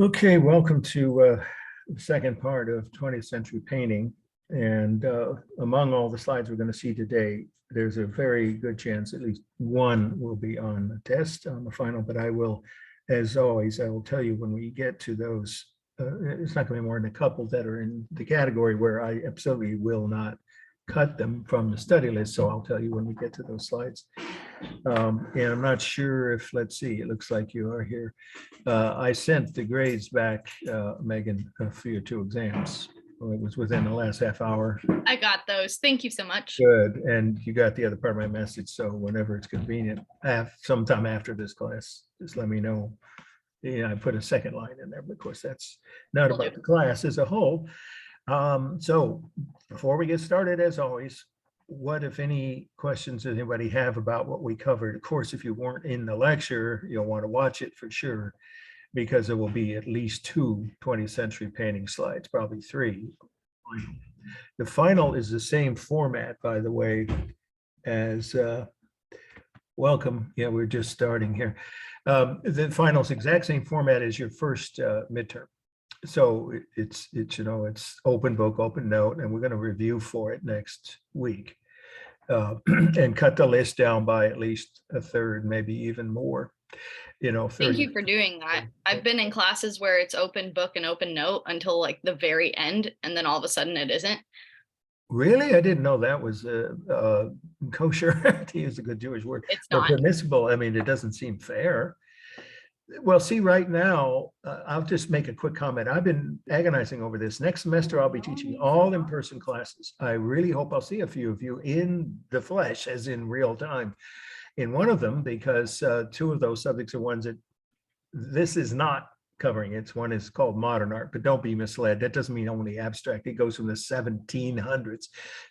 Okay, welcome to the second part of 20th century painting. And among all the slides we're going to see today, there's a very good chance at least one will be on the test on the final, but I will, as always, I will tell you when we get to those, it's not going to be more than a couple that are in the category where I absolutely will not cut them from the study list. So I'll tell you when we get to those slides. And I'm not sure if, let's see, it looks like you are here. I sent the grades back, Megan, for your two exams. Well, it was within the last half hour. I got those. Thank you so much. Good. And you got the other part of my message. So whenever it's convenient, sometime after this class, just let me know. Yeah, I put a second line in there, but of course, that's not about the class as a whole. So before we get started, as always, what, if any, questions does anybody have about what we covered? Of course, if you weren't in the lecture, you'll want to watch it for sure, because there will be at least 2 20th century painting slides, probably 3. The final is the same format, by the way, as welcome. Yeah, we're just starting here. The final is exact same format as your first midterm. So it's open book, open note, and we're going to review for it next week and cut the list down by at least a third, maybe even more. 30. Thank you for doing that. I've been in classes where it's open book and open note until like the very end, and then all of a sudden it isn't. Really? I didn't know that was kosher, to use a good Jewish word. It's Or not. permissible. I mean, it doesn't seem fair. Well, see, right now, I'll just make a quick comment. I've been agonizing over this. Next semester, I'll be teaching all in-person classes. I really hope I'll see a few of you in the flesh, as in real time, in one of them, because 2 of those subjects are ones that this is not covering. It's one is called modern art, but don't be misled. That doesn't mean only abstract. It goes from the 1700s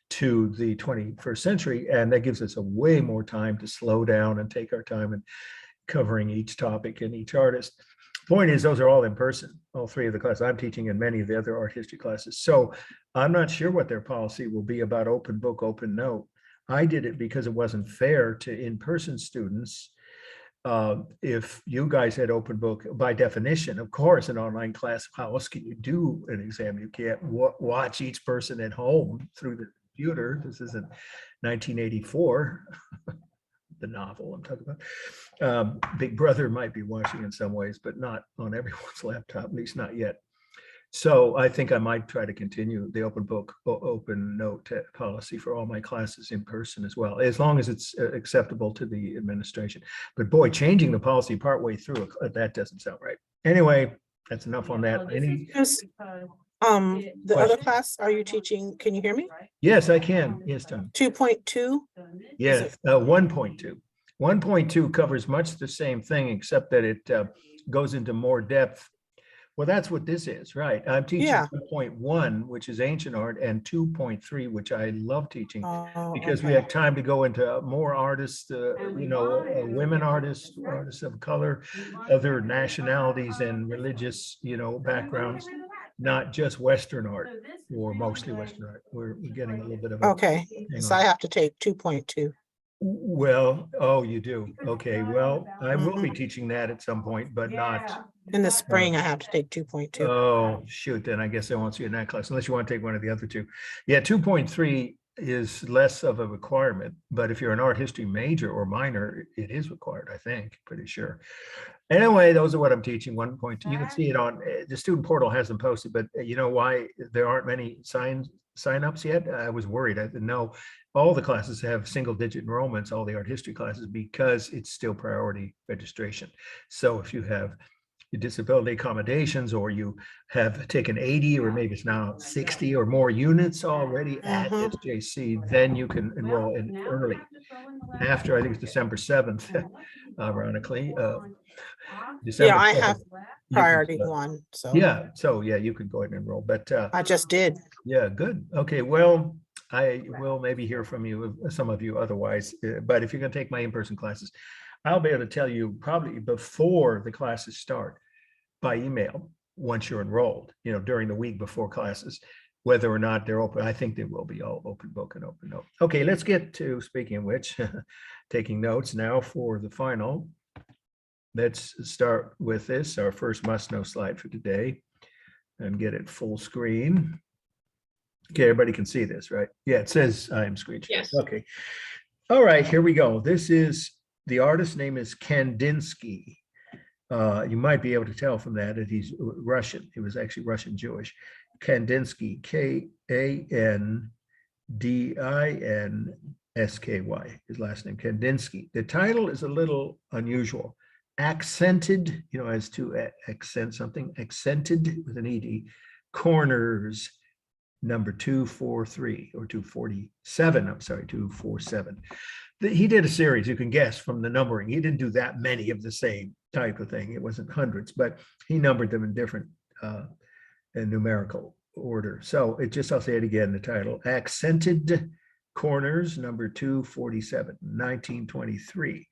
to the 21st century, and that gives us a way more time to slow down and take our time and covering each topic and each artist. Point is, those are all in person, all 3 of the classes I'm teaching and many of the other art history classes. So I'm not sure what their policy will be about open book, open note. I did it because it wasn't fair to in-person students. If you guys had open book, by definition, of course, an online class, how else can you do an exam? You can't watch each person at home through the computer. This isn't 1984. The novel I'm talking about. Big Brother might be watching in some ways, but not on everyone's laptop, at least not yet. So I think I might try to continue the open book, open note policy for all my classes in person as well, as long as it's acceptable to the administration. But boy, changing the policy partway through, that doesn't sound right. Anyway, that's enough on that. Any the other class, are you teaching? Can you hear me? Yes, I can. Yes, Tom. 2.2? Yes, 1.2. 1.2 covers much the same thing, except that it goes into more depth. Well, that's what this is, right? I'm teaching 2.1, which is ancient art, and 2.3, which I love teaching because we have time to go into more artists, women artists, artists of color, other nationalities and religious, backgrounds, not just Western art, or mostly Western art. We're getting a little bit of okay. So I have to take 2.2. Well, oh, you do. Okay. Well, I will be teaching that at some point, but not in the spring. I have to take 2.2. Oh, shoot. Then I guess I won't see you in that class unless you want to take one of the other 2. Yeah, 2.3 is less of a requirement, but if you're an art history major or minor, it is required, I think, pretty sure. Anyway, those are what I'm teaching. 1.2. You can see it on the student portal has them posted, but you know why there aren't many sign-ups yet? I was worried. I didn't know all the classes have single-digit enrollments, all the art history classes, because it's still priority registration. So if you have disability accommodations, or you have taken 80, or maybe it's now 60 or more units already at SJC, then you can enroll in early. After, I think it's December 7th, ironically. December I 7th, have priority 1. So yeah, you could go ahead and enroll. But I just did. Yeah, good. Okay, well, I will maybe hear from you, some of you otherwise, but if you're going to take my in-person classes, I'll be able to tell you probably before the classes start by email, once you're enrolled, during the week before classes, whether or not they're open. I think they will be all open book and open note. Okay, let's get to, speaking of which, taking notes now for the final. let's start with this, our first must-know slide for today, and get it full screen. Okay, everybody can see this, right? Yeah, it says I am screen sharing. Yes. Okay. All right, here we go. This is, the artist's name is Kandinsky. You might be able to tell from that he's Russian. He was actually Russian Jewish. Kandinsky, Kandinsky, his last name, Kandinsky. The title is a little unusual. Accented, as to accent something, accented with an ED, corners, number 243 or 247, I'm sorry, 247. He did a series, you can guess from the numbering. He didn't do that many of the same type of thing. It wasn't hundreds, but he numbered them in different in numerical order. So I'll say it again, the title, Accented Corners, number 247, 1923.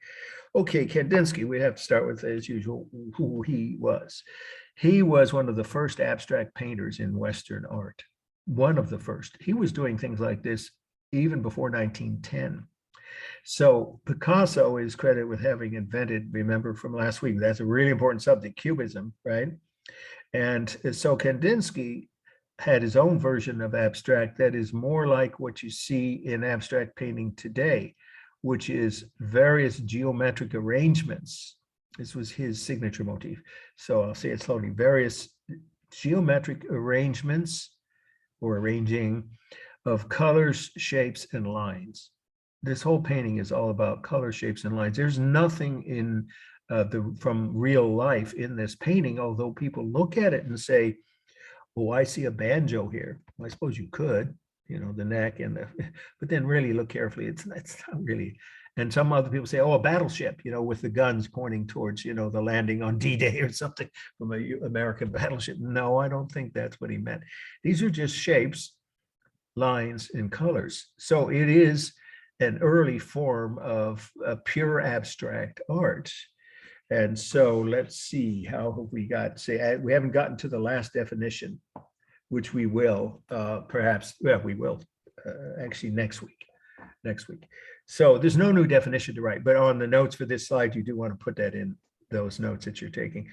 Okay, Kandinsky, we have to start with, as usual, who he was. He was one of the first abstract painters in Western art. One of the first. He was doing things like this even before 1910. So Picasso is credited with having invented, remember from last week, that's a really important subject, Cubism, right? And so Kandinsky had his own version of abstract that is more like what you see in abstract painting today, which is various geometric arrangements. This was his signature motif. So I'll say it slowly, various geometric arrangements or arranging of colors, shapes, and lines. This whole painting is all about color, shapes, and lines. There's nothing in from real life in this painting, although people look at it and say, oh, I see a banjo here. Well, I suppose you could, the neck and the, but then really look carefully. It's not really. And some other people say, oh, a battleship, with the guns pointing towards, the landing on D-Day or something from an American battleship. No, I don't think that's what he meant. These are just shapes, lines, and colors. So it is an early form of pure abstract art. And so let's see, how have we got, we haven't gotten to the last definition, which we will perhaps, we will actually next week. So there's no new definition to write, but on the notes for this slide, you do want to put that in those notes that you're taking,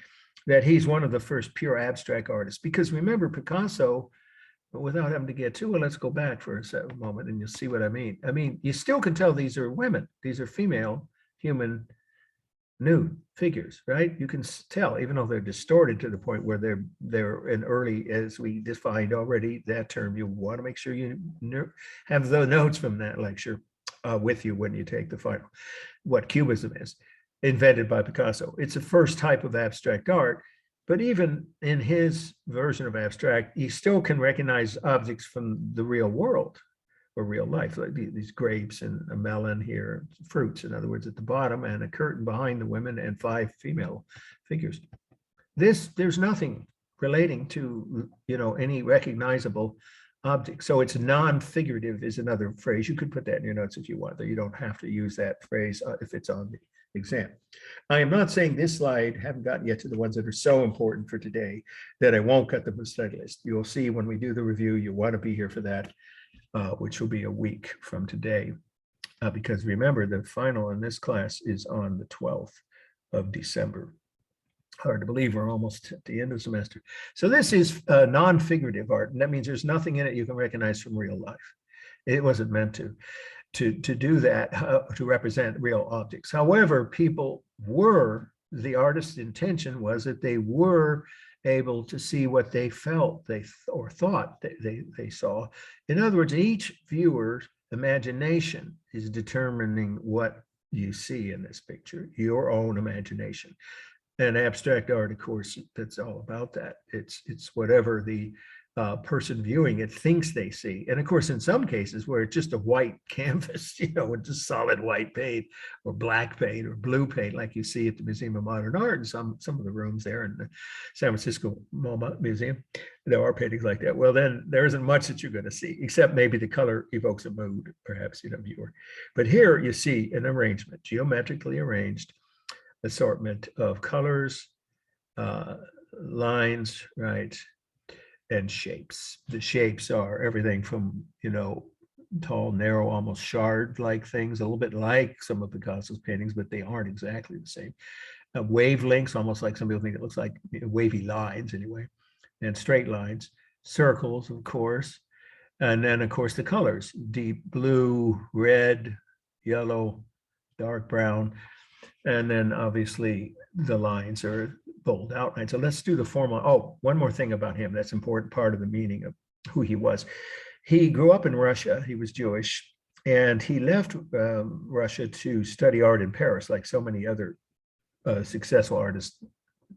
that he's one of the first pure abstract artists. Because remember, Picasso, without having to get too, well, let's go back for a moment and you'll see what I mean. I mean, you still can tell these are women. These are female human nude figures, right? You can tell, even though they're distorted to the point where they're in early, as we defined already, that term, you want to make sure you have the notes from that lecture with you when you take the final, what Cubism is, invented by Picasso. It's the first type of abstract art, but even in his version of abstract, he still can recognize objects from the real world or real life, like these grapes and a melon here, fruits, in other words, at the bottom, and a curtain behind the women and 5 female figures. There's nothing relating to, any recognizable object. So it's non-figurative is another phrase. You could put that in your notes if you want, though you don't have to use that phrase if it's on the exam. I am not saying this slide, haven't gotten yet to the ones that are so important for today that I won't cut them from study list. You'll see when we do the review, you want to be here for that. Which will be a week from today, because remember, the final in this class is on the 12th of December. Hard to believe we're almost at the end of the semester. So this is non-figurative art, and that means there's nothing in it you can recognize from real life. It wasn't meant to do that, to represent real objects. However, the artist's intention was that they were able to see what they felt or thought they saw. In other words, each viewer's imagination is determining what you see in this picture, your own imagination. And abstract art, of course, that's all about that. It's whatever the person viewing it thinks they see. And of course, in some cases where it's just a white canvas, with just solid white paint or black paint or blue paint, like you see at the Museum of Modern Art and some of the rooms there in the San Francisco MoMA Museum, there are paintings like that. Well, then there isn't much that you're going to see, except maybe the color evokes a mood, perhaps, viewer. But here you see an arrangement, geometrically arranged assortment of colors, lines, right? And shapes. The shapes are everything from, tall, narrow, almost shard-like things, a little bit like some of Picasso's paintings, but they aren't exactly the same. wavelengths, almost like some people think it looks like wavy lines anyway, and straight lines, circles, of course. And then, of course, the colors, deep blue, red, yellow, dark brown. And then obviously the lines are bold outline. So let's do the formal. Oh, one more thing about him. That's an important part of the meaning of who he was. He grew up in Russia. He was Jewish. And he left Russia to study art in Paris, like so many other successful artists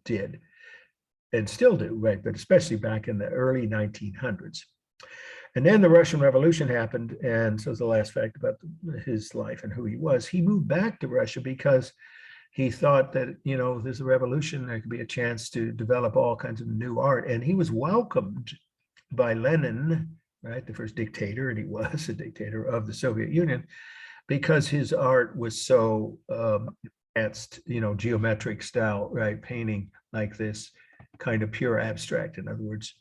did and still do, right? But especially back in the early 1900s. And then the Russian Revolution happened. And so the last fact about his life and who he was. He moved back to Russia because he thought that, you know, there's a revolution, there could be a chance to develop all kinds of new art. And he was welcomed by Lenin, right, the first dictator, and he was a dictator of the Soviet Union, because his art was so advanced, you know, geometric style, right, painting like this kind of pure abstract, in other words,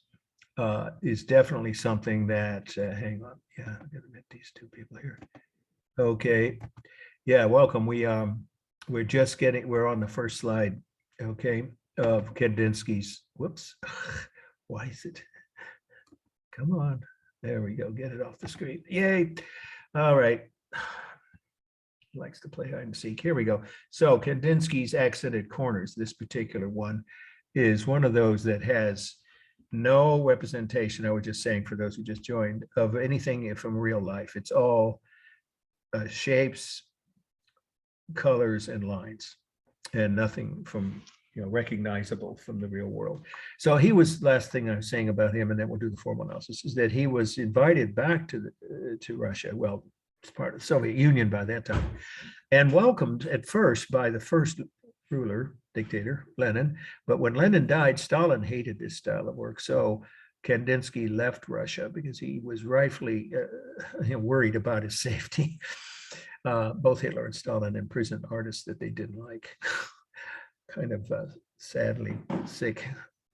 is definitely something that, hang on, yeah, I'm gonna meet these two people here. Okay, yeah, welcome. We're just getting, we're on the first slide, okay, of Kandinsky's, whoops, why is it? Come on, there we go, get it off the screen, yay. All right, likes to play hide and seek, here we go. So Kandinsky's Accented Corners, this particular one is one of those that has no representation, I was just saying for those who just joined, of anything from real life. It's all shapes, colors, and lines, and nothing from, you know, recognizable from the real world. So he was, last thing I was saying about him, and then we'll do the formal analysis, is that he was invited back to Russia. Well, it's part of the Soviet Union by that time, and welcomed at first by the first ruler, dictator, Lenin. But when Lenin died, Stalin hated this style of work. So Kandinsky left Russia because he was rightfully worried about his safety. Both Hitler and Stalin imprisoned artists that they didn't like. Kind of sadly sick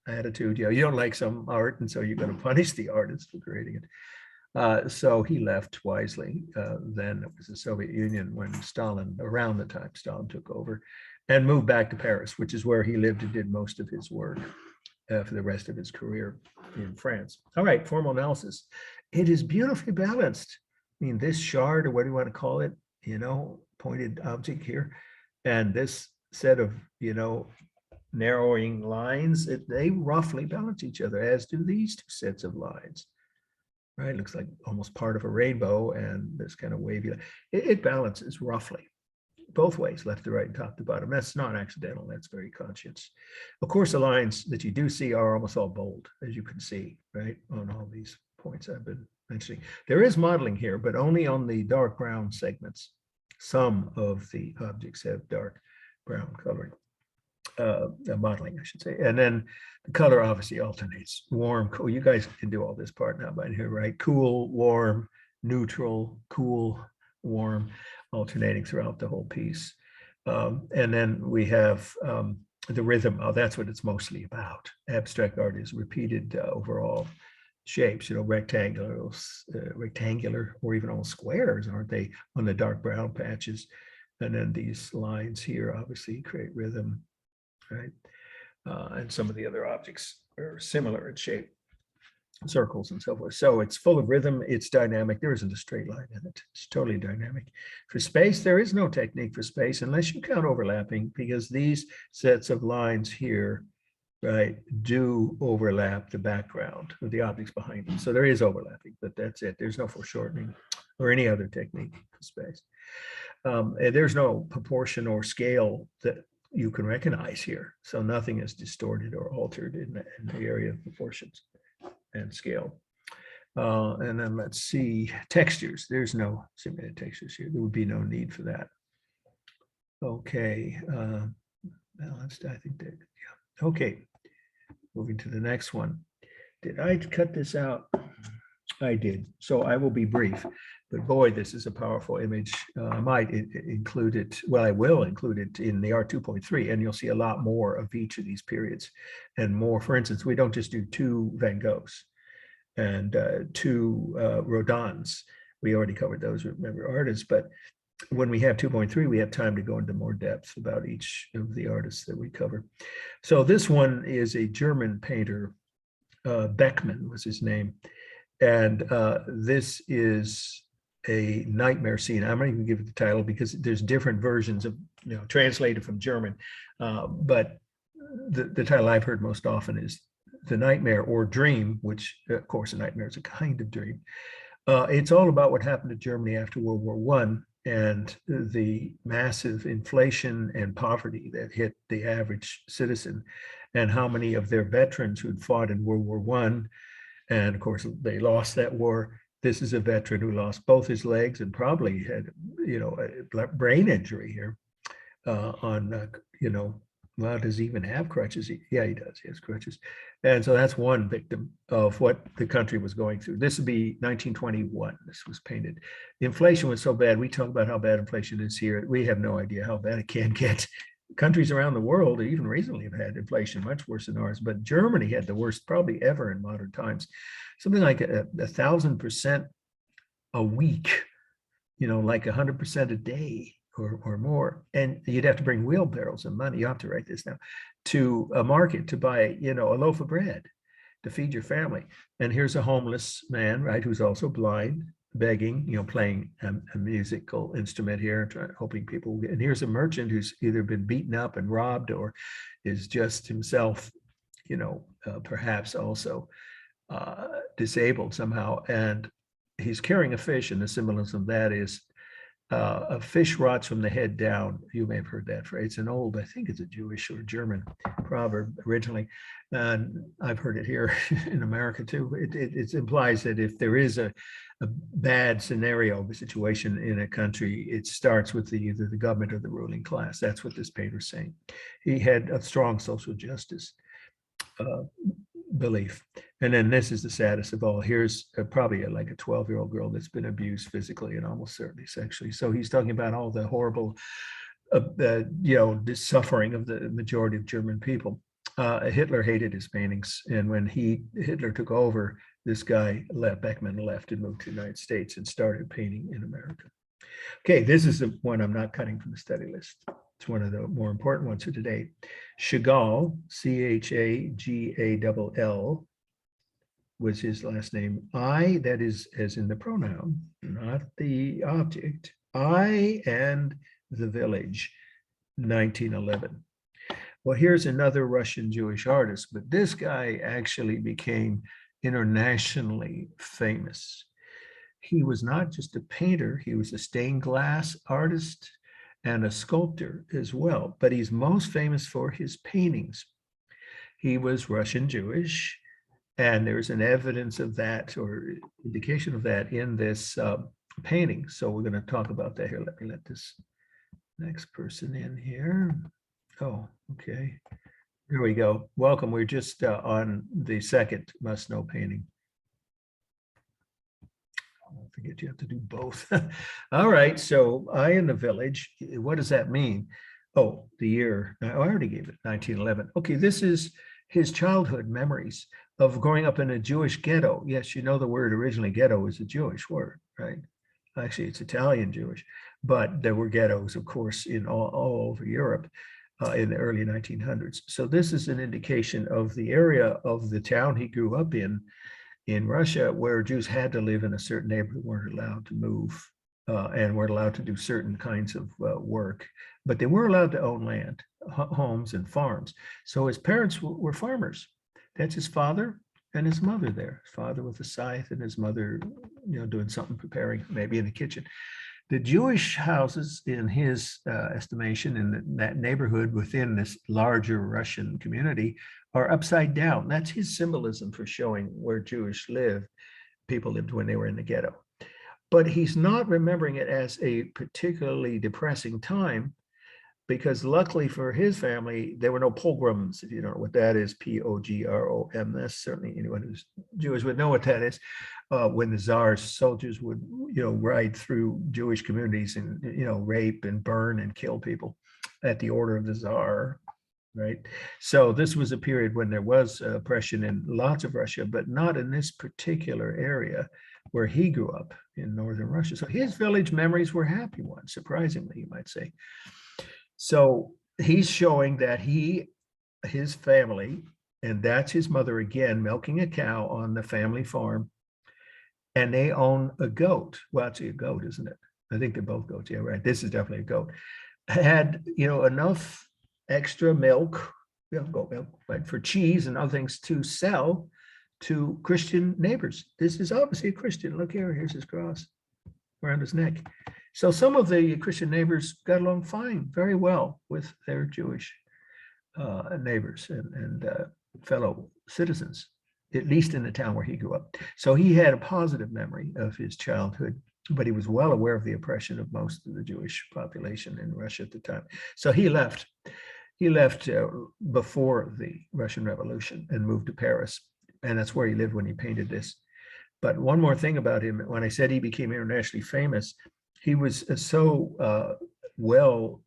attitude. You know, you don't like some art, and so you're going to punish the artist for creating it. So he left wisely. Then it was the Soviet Union when Stalin, around the time Stalin took over, and moved back to Paris, which is where he lived and did most of his work for the rest of his career in France. All right, formal analysis. It is beautifully balanced. I mean, this shard, or what do you want to call it, you know, pointed object here, and this set of, you know, narrowing lines, they roughly balance each other, as do these two sets of lines. Right, looks like almost part of a rainbow, and this kind of wavy. It balances roughly both ways, left to right and top to bottom. That's not accidental, that's very conscious. Of course, the lines that you do see are almost all bold, as you can see, right, on all these points I've been mentioning. There is modeling here, but only on the dark brown segments. Some of the objects have dark brown coloring, modeling, I should say. And then the color obviously alternates. Warm, cool. You guys can do all this part now by here, right? Cool, warm, neutral, cool, warm, alternating throughout the whole piece. And then we have the rhythm. Oh, that's what it's mostly about. Abstract art is repeated overall shapes, you know, rectangular or even all squares, aren't they, on the dark brown patches? And then these lines here obviously create rhythm, right? And some of the other objects are similar in shape, circles and so forth. So it's full of rhythm, it's dynamic. There isn't a straight line in it. It's totally dynamic. For space, there is no technique for space unless you count overlapping, because these sets of lines here, right, do overlap the background of the objects behind them. So there is overlapping, but that's it. There's no foreshortening or any other technique for space. And there's no proportion or scale that you can recognize here. So nothing is distorted or altered in the area of proportions and scale. And then let's see, textures. There's no simulated textures here. There would be no need for that. Okay, balanced, I think that, yeah. Okay, moving to the next one. Did I cut this out? I did. So I will be brief, but boy, this is a powerful image. I might include it. Well, I will include it in the Art 2.3, and you'll see a lot more of each of these periods and more. For instance, we don't just do 2 Van Goghs and 2 Rodins. We already covered those, remember, artists, but when we have 2.3, we have time to go into more depth about each of the artists that we cover. So this one is a German painter, Beckmann was his name. And this is a nightmare scene. I'm not even give it the title because there's different versions of, translated from German. But the title I've heard most often is The Nightmare or Dream, which of course a nightmare is a kind of dream. It's all about what happened to Germany after World War I and the massive inflation and poverty that hit the average citizen, and how many of their veterans who'd fought in World War I, and of course they lost that war. This is a veteran who lost both his legs and probably had, a brain injury here well, does he even have crutches? Yeah, he does. He has crutches. And so that's one victim of what the country was going through. This would be 1921. This was painted. The inflation was so bad. We talk about how bad inflation is here. We have no idea how bad it can get. Countries around the world, even recently, have had inflation much worse than ours. But Germany had the worst probably ever in modern times. Something like 1,000% a week, like 100% a day. Or more, and you'd have to bring wheelbarrows of money. You have to write this down, to a market to buy, a loaf of bread to feed your family. And here's a homeless man, right, who's also blind, begging, playing a musical instrument here, hoping people. And here's a merchant who's either been beaten up and robbed, or is just himself, perhaps also disabled somehow. And he's carrying a fish, and the symbolism of that is. A fish rots from the head down. You may have heard that phrase. It's an old, I think it's a Jewish or German proverb originally. And I've heard it here in America too. It implies that if there is a bad scenario, a situation in a country, it starts with either the government or the ruling class. That's what this painter's saying. He had a strong social justice belief. And then this is the saddest of all. Here's probably like a 12-year-old girl that's been abused physically and almost certainly sexually. So he's talking about all the horrible, the suffering of the majority of German people. Hitler hated his paintings. And when Hitler took over, this guy Beckmann left and moved to the United States and started painting in America. Okay, this is the one I'm not cutting from the study list. It's one of the more important ones for today. Chagall, Chagall, was his last name. I, that is as in the pronoun, not the object. I and the village, 1911. Well, here's another Russian Jewish artist, but this guy actually became internationally famous. He was not just a painter, he was a stained glass artist and a sculptor as well, but he's most famous for his paintings. He was Russian Jewish, and there's an evidence of that or indication of that in this painting. So we're going to talk about that here. Let me let this next person in here. Oh, okay. Here we go. Welcome. We're just on the second must-know painting. I forget you have to do both. All right, so I in the village, what does that mean? Oh, the year, I already gave it, 1911. Okay, this is his childhood memories of growing up in a Jewish ghetto. Yes, the word originally ghetto is a Jewish word, right? Actually, it's Italian Jewish, but there were ghettos, of course, in all over Europe in the early 1900s. So this is an indication of the area of the town he grew up in Russia, where Jews had to live in a certain neighborhood, weren't allowed to move, and weren't allowed to do certain kinds of work, but they were allowed to own land, homes and farms. So his parents were farmers. That's his father and his mother there. His father with a scythe and his mother, doing something, preparing, maybe in the kitchen. The Jewish houses, in his estimation, in that neighborhood within this larger Russian community, are upside down. That's his symbolism for showing where Jewish people lived when they were in the ghetto. But he's not remembering it as a particularly depressing time, because luckily for his family, there were no pogroms. If you don't know what that is, P-O-G-R-O-M-S, certainly anyone who's Jewish would know what that is. When the Tsar's soldiers would, ride through Jewish communities and, rape and burn and kill people at the order of the Tsar, right? So this was a period when there was oppression in lots of Russia, but not in this particular area. where he grew up in northern Russia. So his village memories were happy ones, surprisingly, you might say. So he's showing that his family, and that's his mother again, milking a cow on the family farm, and they own a goat. Well, it's a goat, isn't it? I think they're both goats. Yeah, right. This is definitely a goat. Had, enough extra milk, goat milk, right, for cheese and other things to sell to Christian neighbors. This is obviously a Christian. Look here, here's his cross around his neck. So some of the Christian neighbors got along fine, very well with their Jewish neighbors and fellow citizens, at least in the town where he grew up. So he had a positive memory of his childhood, but he was well aware of the oppression of most of the Jewish population in Russia at the time. So he left. He left before the Russian Revolution and moved to Paris. And that's where he lived when he painted this. But one more thing about him, when I said he became internationally famous, he was so well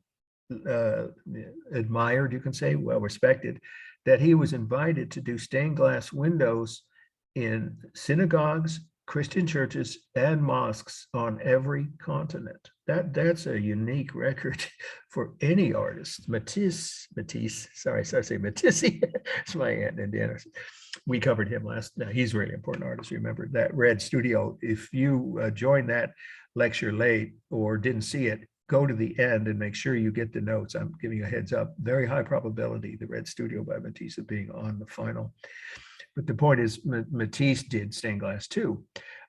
admired, you can say, well respected, that he was invited to do stained glass windows in synagogues, Christian churches, and mosques on every continent. That's a unique record for any artist. Matisse, sorry, I say Matisse. It's my aunt Indiana. We covered him last. Now he's a really important artist. Remember that Red Studio. If you joined that lecture late or didn't see it, go to the end and make sure you get the notes. I'm giving you a heads up. Very high probability the Red Studio by Matisse of being on the final. But the point is, Matisse did stained glass too,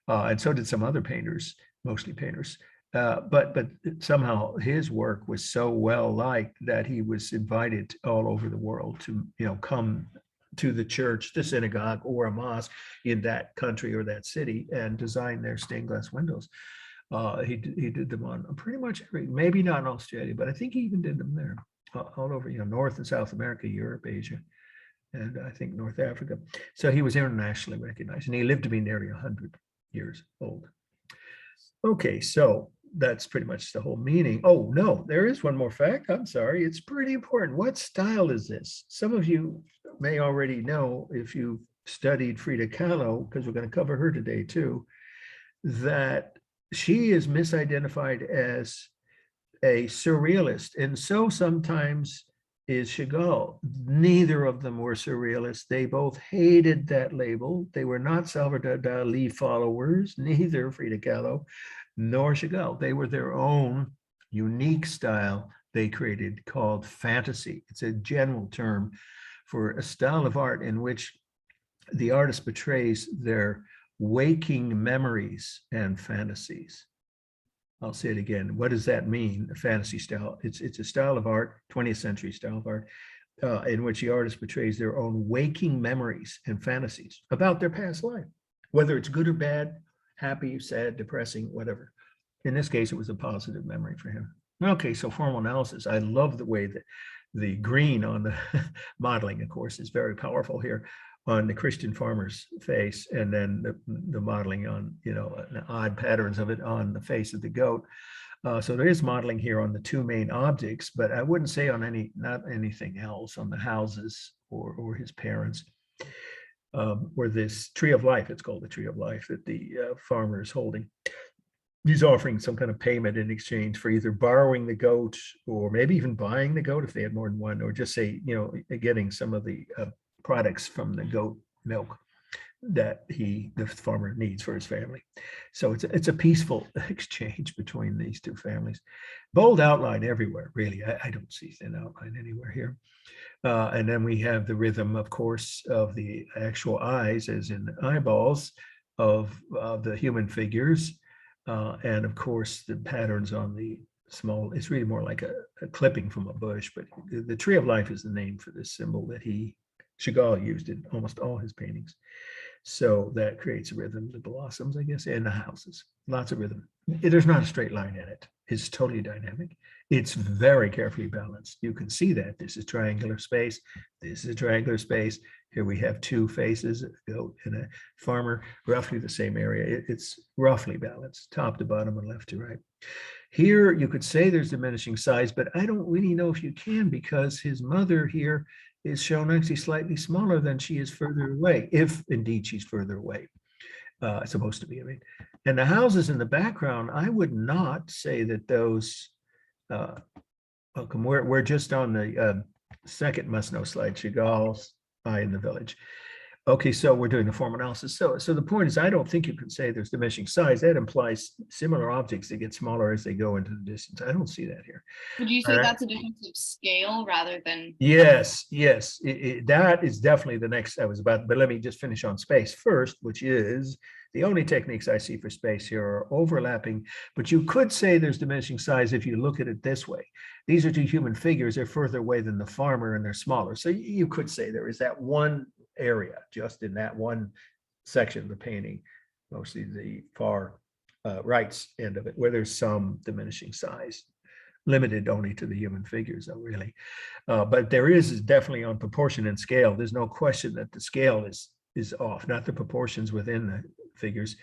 and so did some other painters, mostly painters. But somehow his work was so well liked that he was invited all over the world to come to the church, the synagogue, or a mosque in that country or that city and design their stained glass windows. He did them on pretty much every, maybe not in Australia, but I think he even did them there, all over North and South America, Europe, Asia, and I think North Africa. So he was internationally recognized, and he lived to be nearly 100 years old. Okay, so that's pretty much the whole meaning. Oh, no, there is one more fact. I'm sorry. It's pretty important. What style is this? Some of you may already know, if you studied Frida Kahlo, because we're going to cover her today too, that she is misidentified as a surrealist. And so sometimes is Chagall. Neither of them were surrealists. They both hated that label. They were not Salvador Dali followers, neither Frida Kahlo nor Chagall. They were their own unique style they created called fantasy. It's a general term for a style of art in which the artist portrays their waking memories and fantasies. I'll say it again. What does that mean? A fantasy style. It's a style of art, 20th century style of art, in which the artist portrays their own waking memories and fantasies about their past life, whether it's good or bad, happy, sad, depressing, whatever. In this case, it was a positive memory for him. Okay, so formal analysis. I love the way that the green on the modeling, of course, is very powerful here on the Christian farmer's face, and then the modeling on, the odd patterns of it on the face of the goat. So there is modeling here on the two main objects, but I wouldn't say on not anything else, on the houses or his parents, or this tree of life. It's called the tree of life that the farmer is holding. He's offering some kind of payment in exchange for either borrowing the goat or maybe even buying the goat if they had more than one, or just say, getting some of the products from the goat milk that the farmer needs for his family. So it's a peaceful exchange between these two families. Bold outline everywhere, really. I don't see thin outline anywhere here. And then we have the rhythm, of course, of the actual eyes, as in eyeballs of the human figures. And of course, the patterns on the small, it's really more like a clipping from a bush, but the tree of life is the name for this symbol that Chagall used in almost all his paintings. So that creates a rhythm, the blossoms, I guess, and the houses, lots of rhythm. There's not a straight line in it. It's totally dynamic. It's very carefully balanced. You can see that this is triangular space. This is a triangular space. Here we have two faces, a goat and a farmer, roughly the same area. It's roughly balanced, top to bottom and left to right. Here, you could say there's diminishing size, but I don't really know if you can, because his mother here is shown actually slightly smaller than she is further away, if indeed she's further away. supposed to be, I mean. And the houses in the background, I would not say that those, welcome, we're just on the second must-know slide, Chagall's Eye in the Village. Okay, so we're doing the form analysis. So the point is, I don't think you can say there's diminishing size. That implies similar objects that get smaller as they go into the distance. I don't see that here. Would you say And that's a difference of scale rather than? Yes, that is definitely the next I was about, but let me just finish on space first, which is the only techniques I see for space here are overlapping, but you could say there's diminishing size if you look at it this way. These are two human figures. They're further away than the farmer and they're smaller. So you could say there is that one area, just in that one section of the painting, mostly the far right end of it, where there's some diminishing size, limited only to the human figures, though, really. But there is definitely on proportion and scale. There's no question that the scale is off, not the proportions within the figures.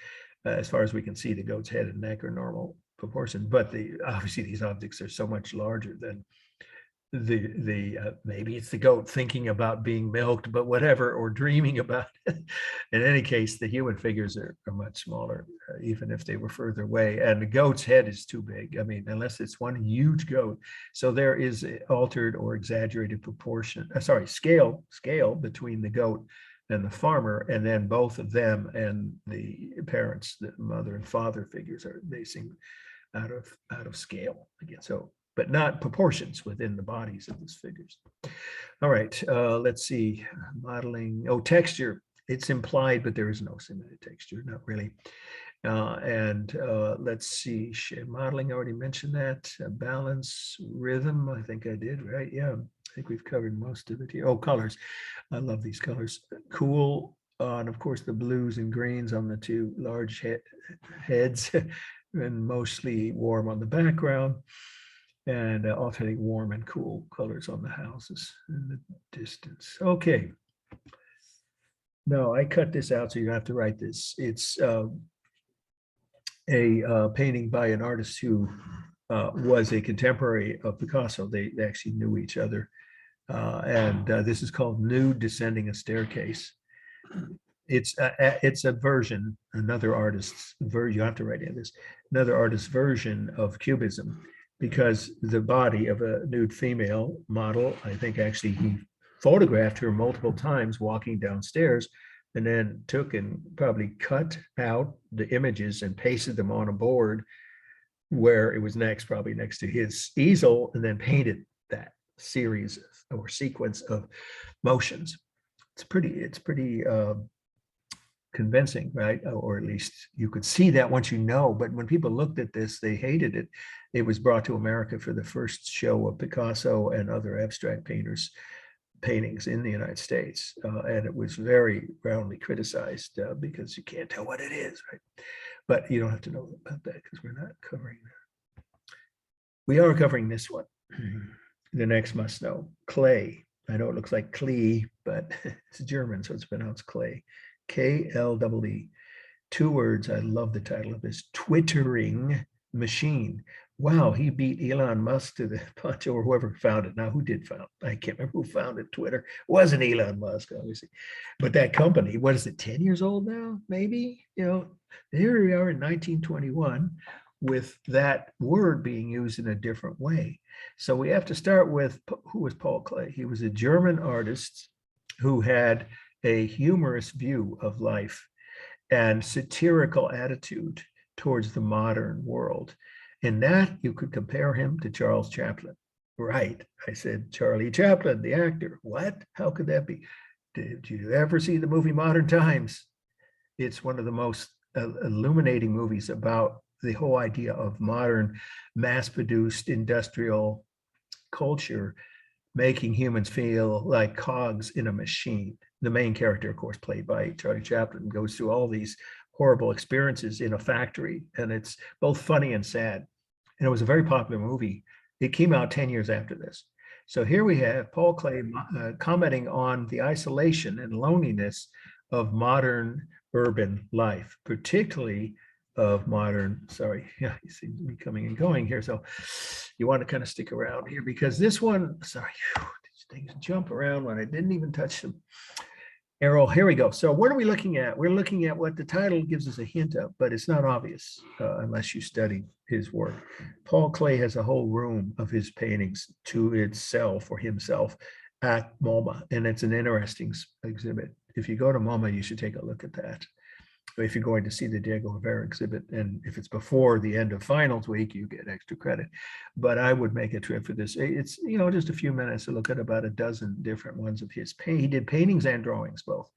As far as we can see, the goat's head and neck are normal proportion, but obviously these objects are so much larger than maybe it's the goat thinking about being milked, but whatever, or dreaming about it. In any case, the human figures are much smaller, even if they were further away. And the goat's head is too big. I mean, unless it's one huge goat. So there is altered or exaggerated proportion, scale between the goat and the farmer, and then both of them and the parents, the mother and father figures, they seem out of scale again. So, but not proportions within the bodies of these figures. All right, let's see, modeling, texture. It's implied, but there is no simulated texture, not really. Let's see, modeling, I already mentioned that. Balance, rhythm, I think I did, right? Yeah, I think we've covered most of it here. Oh, colors, I love these colors. Cool, and of course the blues and greens on the two large heads, and mostly warm on the background. And alternating warm and cool colors on the houses in the distance. Okay. No, I cut this out, so you have to write this. It's a painting by an artist who was a contemporary of Picasso. They actually knew each other. This is called Nude Descending a Staircase. It's a version, another artist's version, you have to write in this, another artist's version of Cubism, because the body of a nude female model, I think actually he photographed her multiple times walking downstairs, and then took and probably cut out the images and pasted them on a board where it was probably next to his easel, and then painted that series or sequence of motions. It's pretty convincing, right? Or at least you could see that once you know. But when people looked at this, they hated it. It was brought to America for the first show of Picasso and other abstract painters' paintings in the United States. And it was very roundly criticized because you can't tell what it is, right? But you don't have to know about that because we're not covering that. We are covering this one. The next must know, clay. I know it looks like Klee, but it's German, so it's pronounced clay. K-L-E-E. 2 words. I love the title of this, Twittering Machine. Wow, he beat Elon Musk to the punch, or whoever found it. Now, who did found it? I can't remember who founded Twitter. It wasn't Elon Musk, obviously. But that company, what is it, 10 years old now, maybe? Here we are in 1921 with that word being used in a different way. So we have to start with, who was Paul Klee? He was a German artist who had a humorous view of life and satirical attitude towards the modern world. In that, you could compare him to Charles Chaplin. Right, I said Charlie Chaplin, the actor. What? How could that be? Did you ever see the movie Modern Times? It's one of the most illuminating movies about the whole idea of modern mass-produced industrial culture making humans feel like cogs in a machine. The main character, of course, played by Charlie Chaplin, goes through all these horrible experiences in a factory, and it's both funny and sad. And it was a very popular movie. It came out 10 years after this. So here we have Paul Klee commenting on the isolation and loneliness of modern urban life, particularly of modern, you seem to be coming and going here. So you want to kind of stick around here because this one, these things jump around when I didn't even touch them. Errol, here we go. So what are we looking at? We're looking at what the title gives us a hint of, but it's not obvious unless you study his work. Paul Klee has a whole room of his paintings to itself or himself at MoMA, and it's an interesting exhibit. If you go to MoMA, you should take a look at that. If you're going to see the Diego Rivera exhibit, and if it's before the end of finals week, you get extra credit. But I would make a trip for this. It's, you know, just a few minutes to look at about a dozen different ones of his paint. He did paintings and drawings both.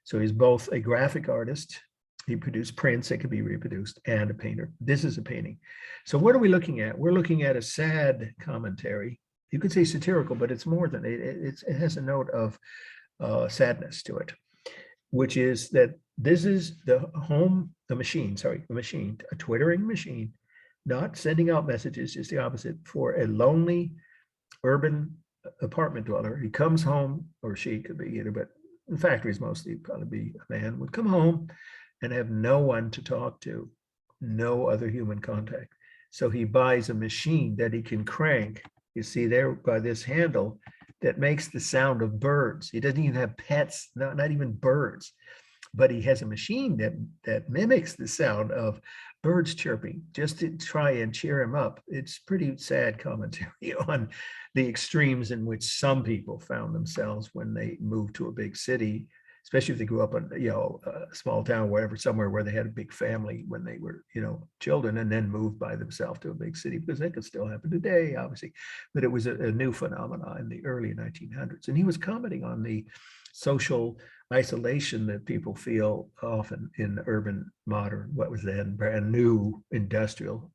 So he's both a graphic artist. He produced prints that could be reproduced, and a painter. This is a painting. So what are we looking at? We're looking at a sad commentary. You could say satirical, but it's more than it has a note of sadness to it, which is that this is a machine, a twittering machine, not sending out messages, just the opposite, for a lonely urban apartment dweller. He comes home, or she could be either, but in factories mostly, probably be a man, would come home and have no one to talk to, no other human contact. So he buys a machine that he can crank, you see there by this handle, that makes the sound of birds. He doesn't even have pets, not even birds, but he has a machine that mimics the sound of birds chirping just to try and cheer him up. It's pretty sad commentary on the extremes in which some people found themselves when they moved to a big city, especially if they grew up in, you know, a small town, wherever, somewhere where they had a big family when they were, you know, children, and then moved by themselves to a big city, because that could still happen today, obviously. But it was a new phenomenon in the early 1900s. And he was commenting on the social isolation that people feel often in urban, modern, what was then brand new industrial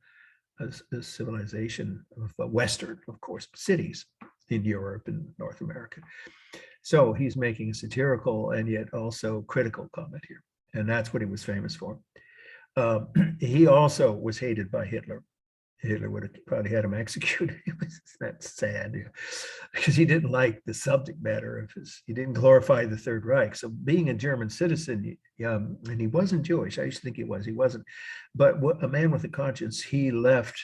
civilization of Western, of course, cities in Europe and North America. So he's making a satirical and yet also critical comment here. And that's what he was famous for. He also was hated by Hitler. Hitler would have probably had him executed. That's sad, because he didn't like the subject matter of his, he didn't glorify the Third Reich. So being a German citizen, and he wasn't Jewish, I used to think he wasn't, but a man with a conscience, he left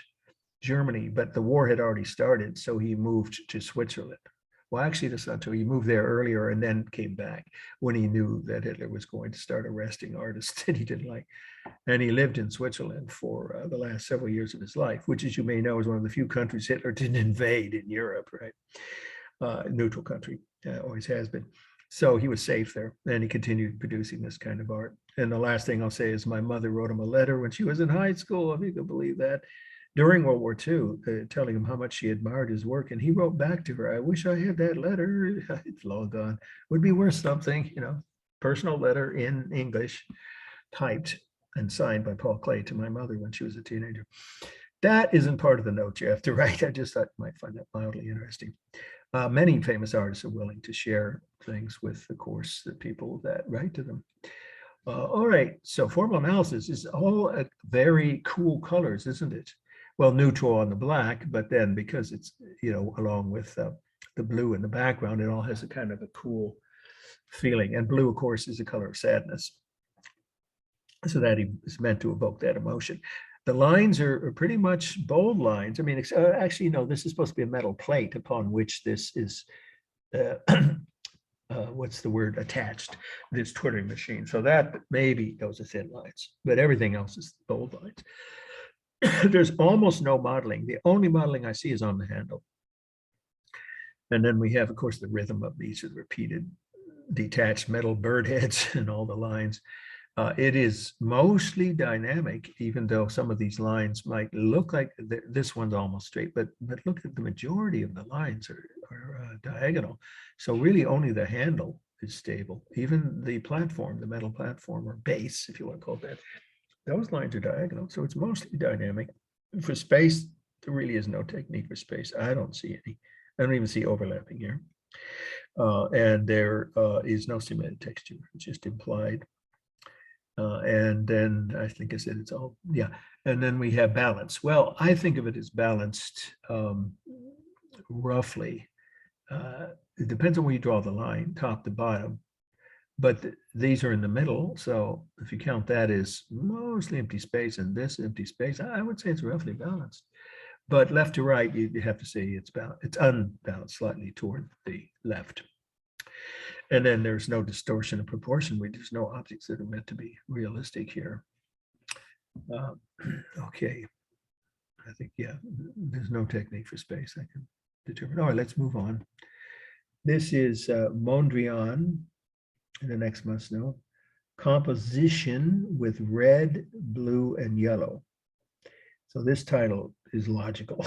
Germany, but the war had already started. So he moved to Switzerland. Well, actually, that's not true. He moved there earlier and then came back when he knew that Hitler was going to start arresting artists that he didn't like. And he lived in Switzerland for the last several years of his life, which, as you may know, is one of the few countries Hitler didn't invade in Europe, right? Neutral country, always has been. So he was safe there, and he continued producing this kind of art. And the last thing I'll say is my mother wrote him a letter when she was in high school, if you can believe that, during World War II, telling him how much she admired his work. And he wrote back to her, I wish I had that letter. It's long gone. Would be worth something, you know, personal letter in English, typed and signed by Paul Klee to my mother when she was a teenager. That isn't part of the note you have to write. I just thought you might find that mildly interesting. Many famous artists are willing to share things with the course, the people that write to them. All right, so formal analysis is all very cool colors, isn't it? Well, neutral on the black, but then because it's, you know, along with the blue in the background, it all has a kind of a cool feeling. And blue, of course, is a color of sadness. So that is meant to evoke that emotion. The lines are pretty much bold lines. I mean, actually, no, this is supposed to be a metal plate upon which this is, what's the word, attached, this twittering machine. So that maybe those are thin lines, but everything else is bold lines. There's almost no modeling. The only modeling I see is on the handle. And then we have, of course, the rhythm of these repeated detached metal bird heads and all the lines. It is mostly dynamic, even though some of these lines might look like this one's almost straight, but look at the majority of the lines are diagonal. So really only the handle is stable. Even the platform, the metal platform or base, if you want to call it that, those lines are diagonal. So it's mostly dynamic. For space, there really is no technique for space. I don't see any. I don't even see overlapping here. And there is no simulated texture, it's just implied. And then I think I said it's all, yeah. And then we have balance. Well, I think of it as balanced roughly. It depends on where you draw the line, top to bottom. But these are in the middle. So if you count that as mostly empty space and this empty space, I would say it's roughly balanced. But left to right, you have to say it's balanced. It's unbalanced slightly toward the left. And then there's no distortion of proportion. There's no objects that are meant to be realistic here. Okay. I think, yeah, there's no technique for space I can determine. All right, let's move on. This is Mondrian, and the next must know. Composition with red, blue, and yellow. So this title is logical.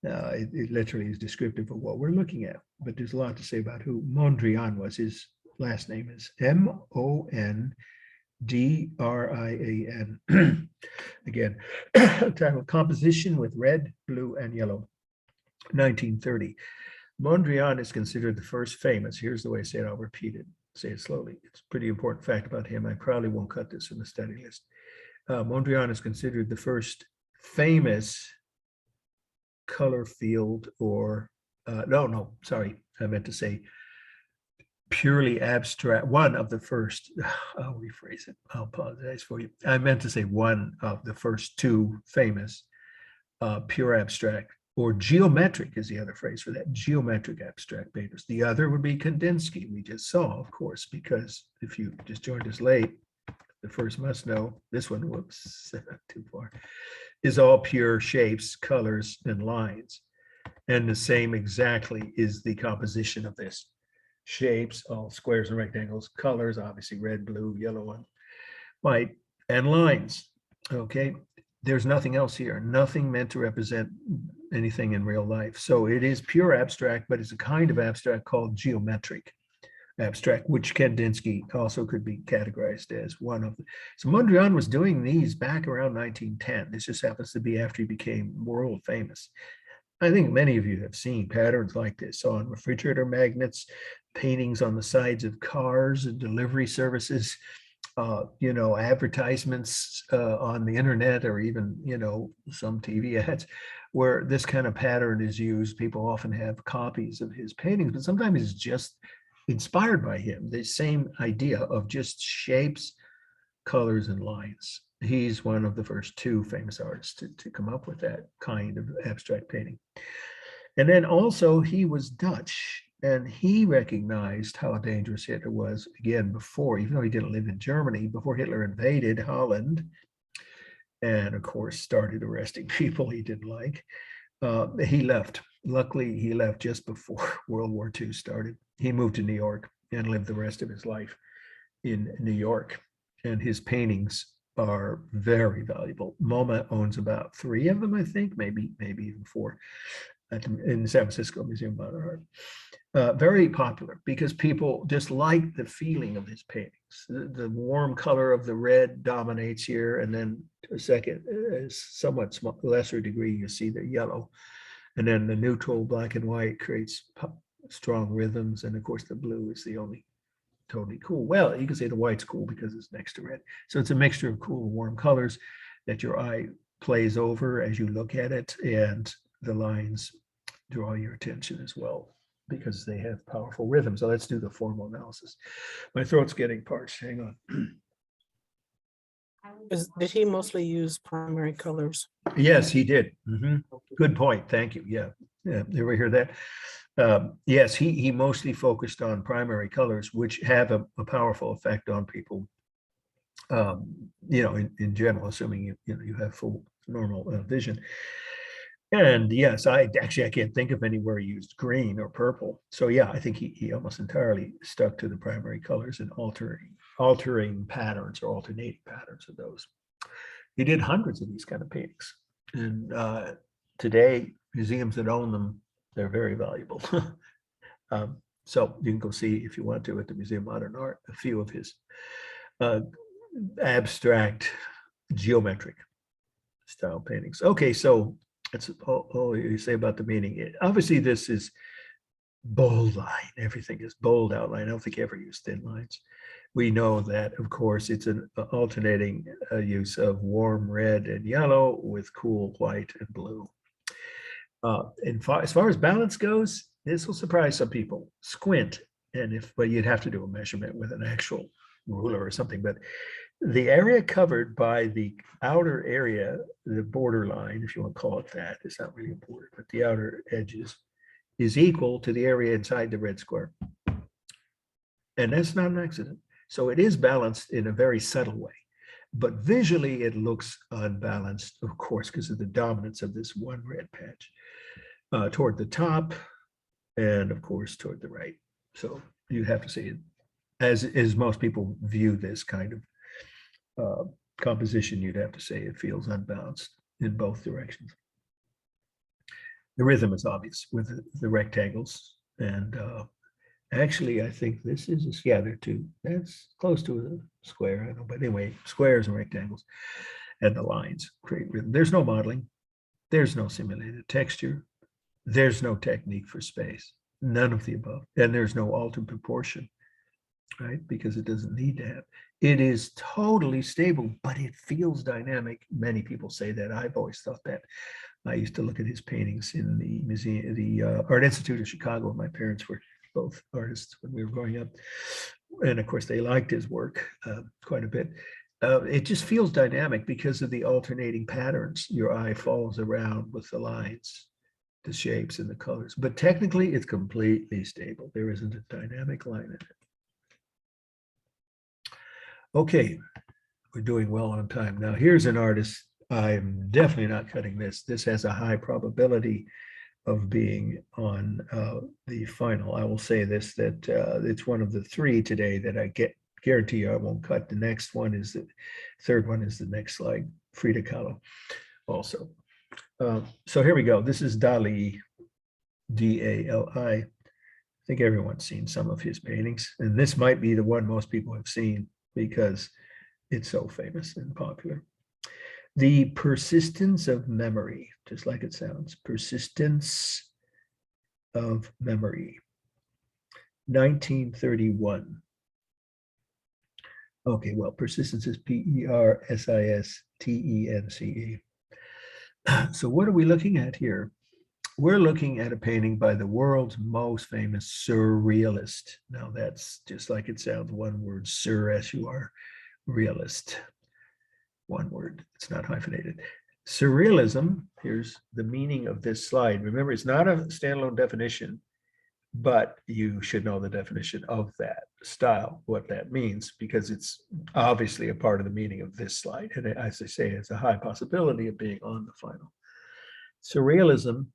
It literally is descriptive of what we're looking at, but there's a lot to say about who Mondrian was. His last name is Mondrian. Again, title Composition with Red, Blue, and Yellow, 1930. Mondrian is considered the first famous. Here's the way I say it. I'll repeat it. Say it slowly. It's a pretty important fact about him. I probably won't cut this from the study list. Mondrian is considered the first famous color field, or sorry, I meant to say purely abstract, one of the first, I'll rephrase it, I'll apologize for you. I meant to say one of the first two famous pure abstract, or geometric is the other phrase for that, geometric abstract painters. The other would be Kandinsky, we just saw, of course, because if you just joined us late, the first must know, this one, whoops, too far, is all pure shapes, colors, and lines. And the same exactly is the composition of this. Shapes, all squares and rectangles, colors, obviously red, blue, yellow, and white, and lines. Okay, there's nothing else here, nothing meant to represent anything in real life. So it is pure abstract, but it's a kind of abstract called geometric abstract, which Kandinsky also could be categorized as one of them. So Mondrian was doing these back around 1910. This just happens to be after he became world famous. I think many of you have seen patterns like this on refrigerator magnets, paintings on the sides of cars and delivery services, advertisements on the internet, or even, some TV ads where this kind of pattern is used. People often have copies of his paintings, but sometimes it's just inspired by him. The same idea of just shapes, colors, and lines. He's one of the first two famous artists to come up with that kind of abstract painting. And then also he was Dutch, and he recognized how dangerous Hitler was, again, before, even though he didn't live in Germany, before Hitler invaded Holland, and of course started arresting people he didn't like. He left. Luckily, he left just before World War II started. He moved to New York and lived the rest of his life in New York. And his paintings are very valuable. MoMA owns about 3 of them, I think, maybe even 4, in the San Francisco Museum of Modern Art. Very popular because people just like the feeling of his paintings. The warm color of the red dominates here, and then to a second, somewhat lesser degree, you see the yellow. And then the neutral black and white creates strong rhythms. And of course, the blue is the only totally cool. Well, you can say the white's cool because it's next to red. So it's a mixture of cool, warm colors that your eye plays over as you look at it. And the lines draw your attention as well because they have powerful rhythm. So let's do the formal analysis. My throat's getting parched. Hang on. Did he mostly use primary colors? Yes, he did. Good point. Thank you. Yeah. Ever hear that? Yes, he mostly focused on primary colors, which have a powerful effect on people. In general, assuming you have full normal vision. And yes, I can't think of anywhere he used green or purple. So yeah, I think he almost entirely stuck to the primary colors and altering patterns or alternating patterns of those. He did hundreds of these kind of paintings. And today, museums that own them, they're very valuable. So you can go see, if you want to, at the Museum of Modern Art, a few of his abstract geometric style paintings. Okay, so that's all you say about the meaning. Obviously, this is bold line. Everything is bold outline. I don't think he ever used thin lines. We know that, of course, it's an alternating use of warm red and yellow with cool white and blue. As far as balance goes, this will surprise some people. Squint, but you'd have to do a measurement with an actual ruler or something. But the area covered by the outer area, the border line, if you want to call it that, it's not really important, but the outer edges is equal to the area inside the red square. And that's not an accident. So it is balanced in a very subtle way. But visually, it looks unbalanced, of course, because of the dominance of this one red patch toward the top and, of course, toward the right. So you have to see it as most people view this kind of composition, you'd have to say it feels unbalanced in both directions. The rhythm is obvious with the rectangles. And actually, I think this is yeah, they're two. That's close to a square, I know. But anyway, squares and rectangles and the lines create rhythm. There's no modeling. There's no simulated texture. There's no technique for space. None of the above. And there's no altered proportion, right? Because it doesn't need to have. It is totally stable, but it feels dynamic. Many people say that. I've always thought that. I used to look at his paintings in the museum, the Art Institute of Chicago. My parents were both artists when we were growing up. And of course, they liked his work quite a bit. It just feels dynamic because of the alternating patterns. Your eye follows around with the lines, the shapes and the colors. But technically, it's completely stable. There isn't a dynamic line in it. Okay, we're doing well on time. Now, here's an artist. I'm definitely not cutting this. This has a high probability of being on the final. I will say this, that it's one of the three today that I guarantee you I won't cut. The next one is the third one is the next slide, Frida Kahlo also. So here we go. This is Dali, D-A-L-I. I think everyone's seen some of his paintings, and this might be the one most people have seen because it's so famous and popular. The persistence of memory, just like it sounds, persistence of memory, 1931. Okay, well, persistence is P-E-R-S-I-S-T-E-N-C-E. So what are we looking at here? We're looking at a painting by the world's most famous surrealist. Now that's just like it sounds, one word, sur, S-U-R, realist. One word, it's not hyphenated. Surrealism, here's the meaning of this slide. Remember, it's not a standalone definition, but you should know the definition of that style, what that means, because it's obviously a part of the meaning of this slide. And as I say, it's a high possibility of being on the final. Surrealism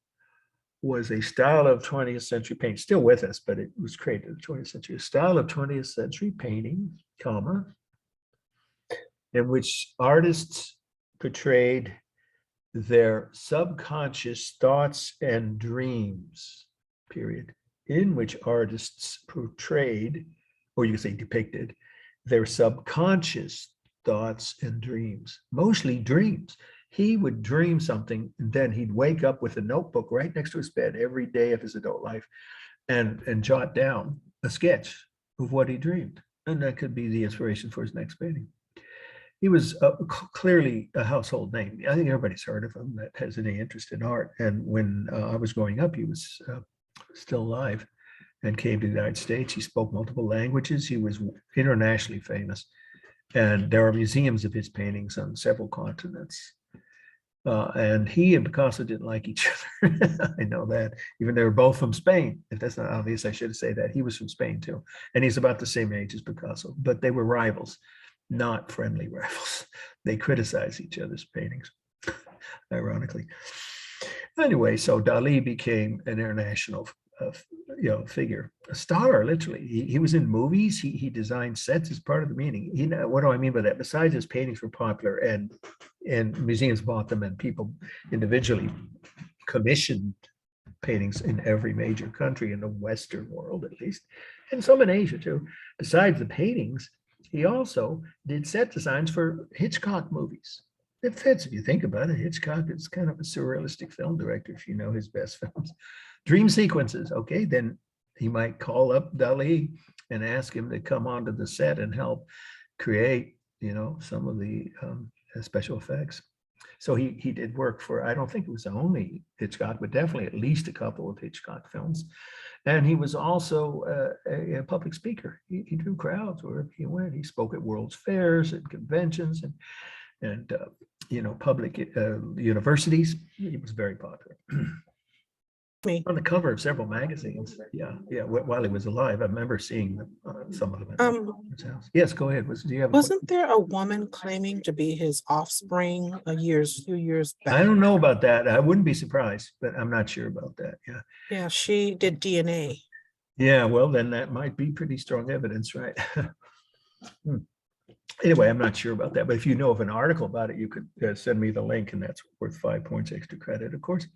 was a style of 20th century painting, still with us, but it was created in the 20th century, a style of 20th century painting, comma, in which artists portrayed their subconscious thoughts and dreams, period, in which artists portrayed, or you could say depicted, their subconscious thoughts and dreams, mostly dreams. He would dream something, and then he'd wake up with a notebook right next to his bed every day of his adult life and jot down a sketch of what he dreamed. And that could be the inspiration for his next painting. He was clearly a household name. I think everybody's heard of him that has any interest in art. And when I was growing up, he was still alive and came to the United States. He spoke multiple languages. He was internationally famous. And there are museums of his paintings on several continents. And he and Picasso didn't like each other. I know that, even though they were both from Spain. If that's not obvious, I should say that. He was from Spain too. And he's about the same age as Picasso, but they were rivals. Not friendly rivals. They criticize each other's paintings, ironically. Anyway, so Dali became an international figure, a star, literally. He was in movies. He designed sets as part of the meaning. What do I mean by that? Besides his paintings were popular and museums bought them and people individually commissioned paintings in every major country in the Western world, at least, and some in Asia too. Besides the paintings, he also did set designs for Hitchcock movies. It fits if you think about it. Hitchcock is kind of a surrealistic film director, if you know his best films. Dream sequences, okay, then he might call up Dali and ask him to come onto the set and help create, some of the special effects. So he did work for, I don't think it was only Hitchcock, but definitely at least a couple of Hitchcock films. And he was also a public speaker. He drew crowds wherever he went. He spoke at world's fairs and conventions and public universities. He was very popular. On the cover of several magazines. Yeah, while he was alive. I remember seeing them some of them. at Um, Edward's house. Yes, go ahead. Do you have? wasn't there a woman claiming to be his offspring few years I back? don't know about that. I wouldn't be surprised, but I'm not sure about that. Yeah. Yeah, she did DNA. Yeah, well, then that might be pretty strong evidence, right? Anyway, I'm not sure about that, but if you know of an article about it, you could send me the link, and that's worth 5 points extra credit, of course.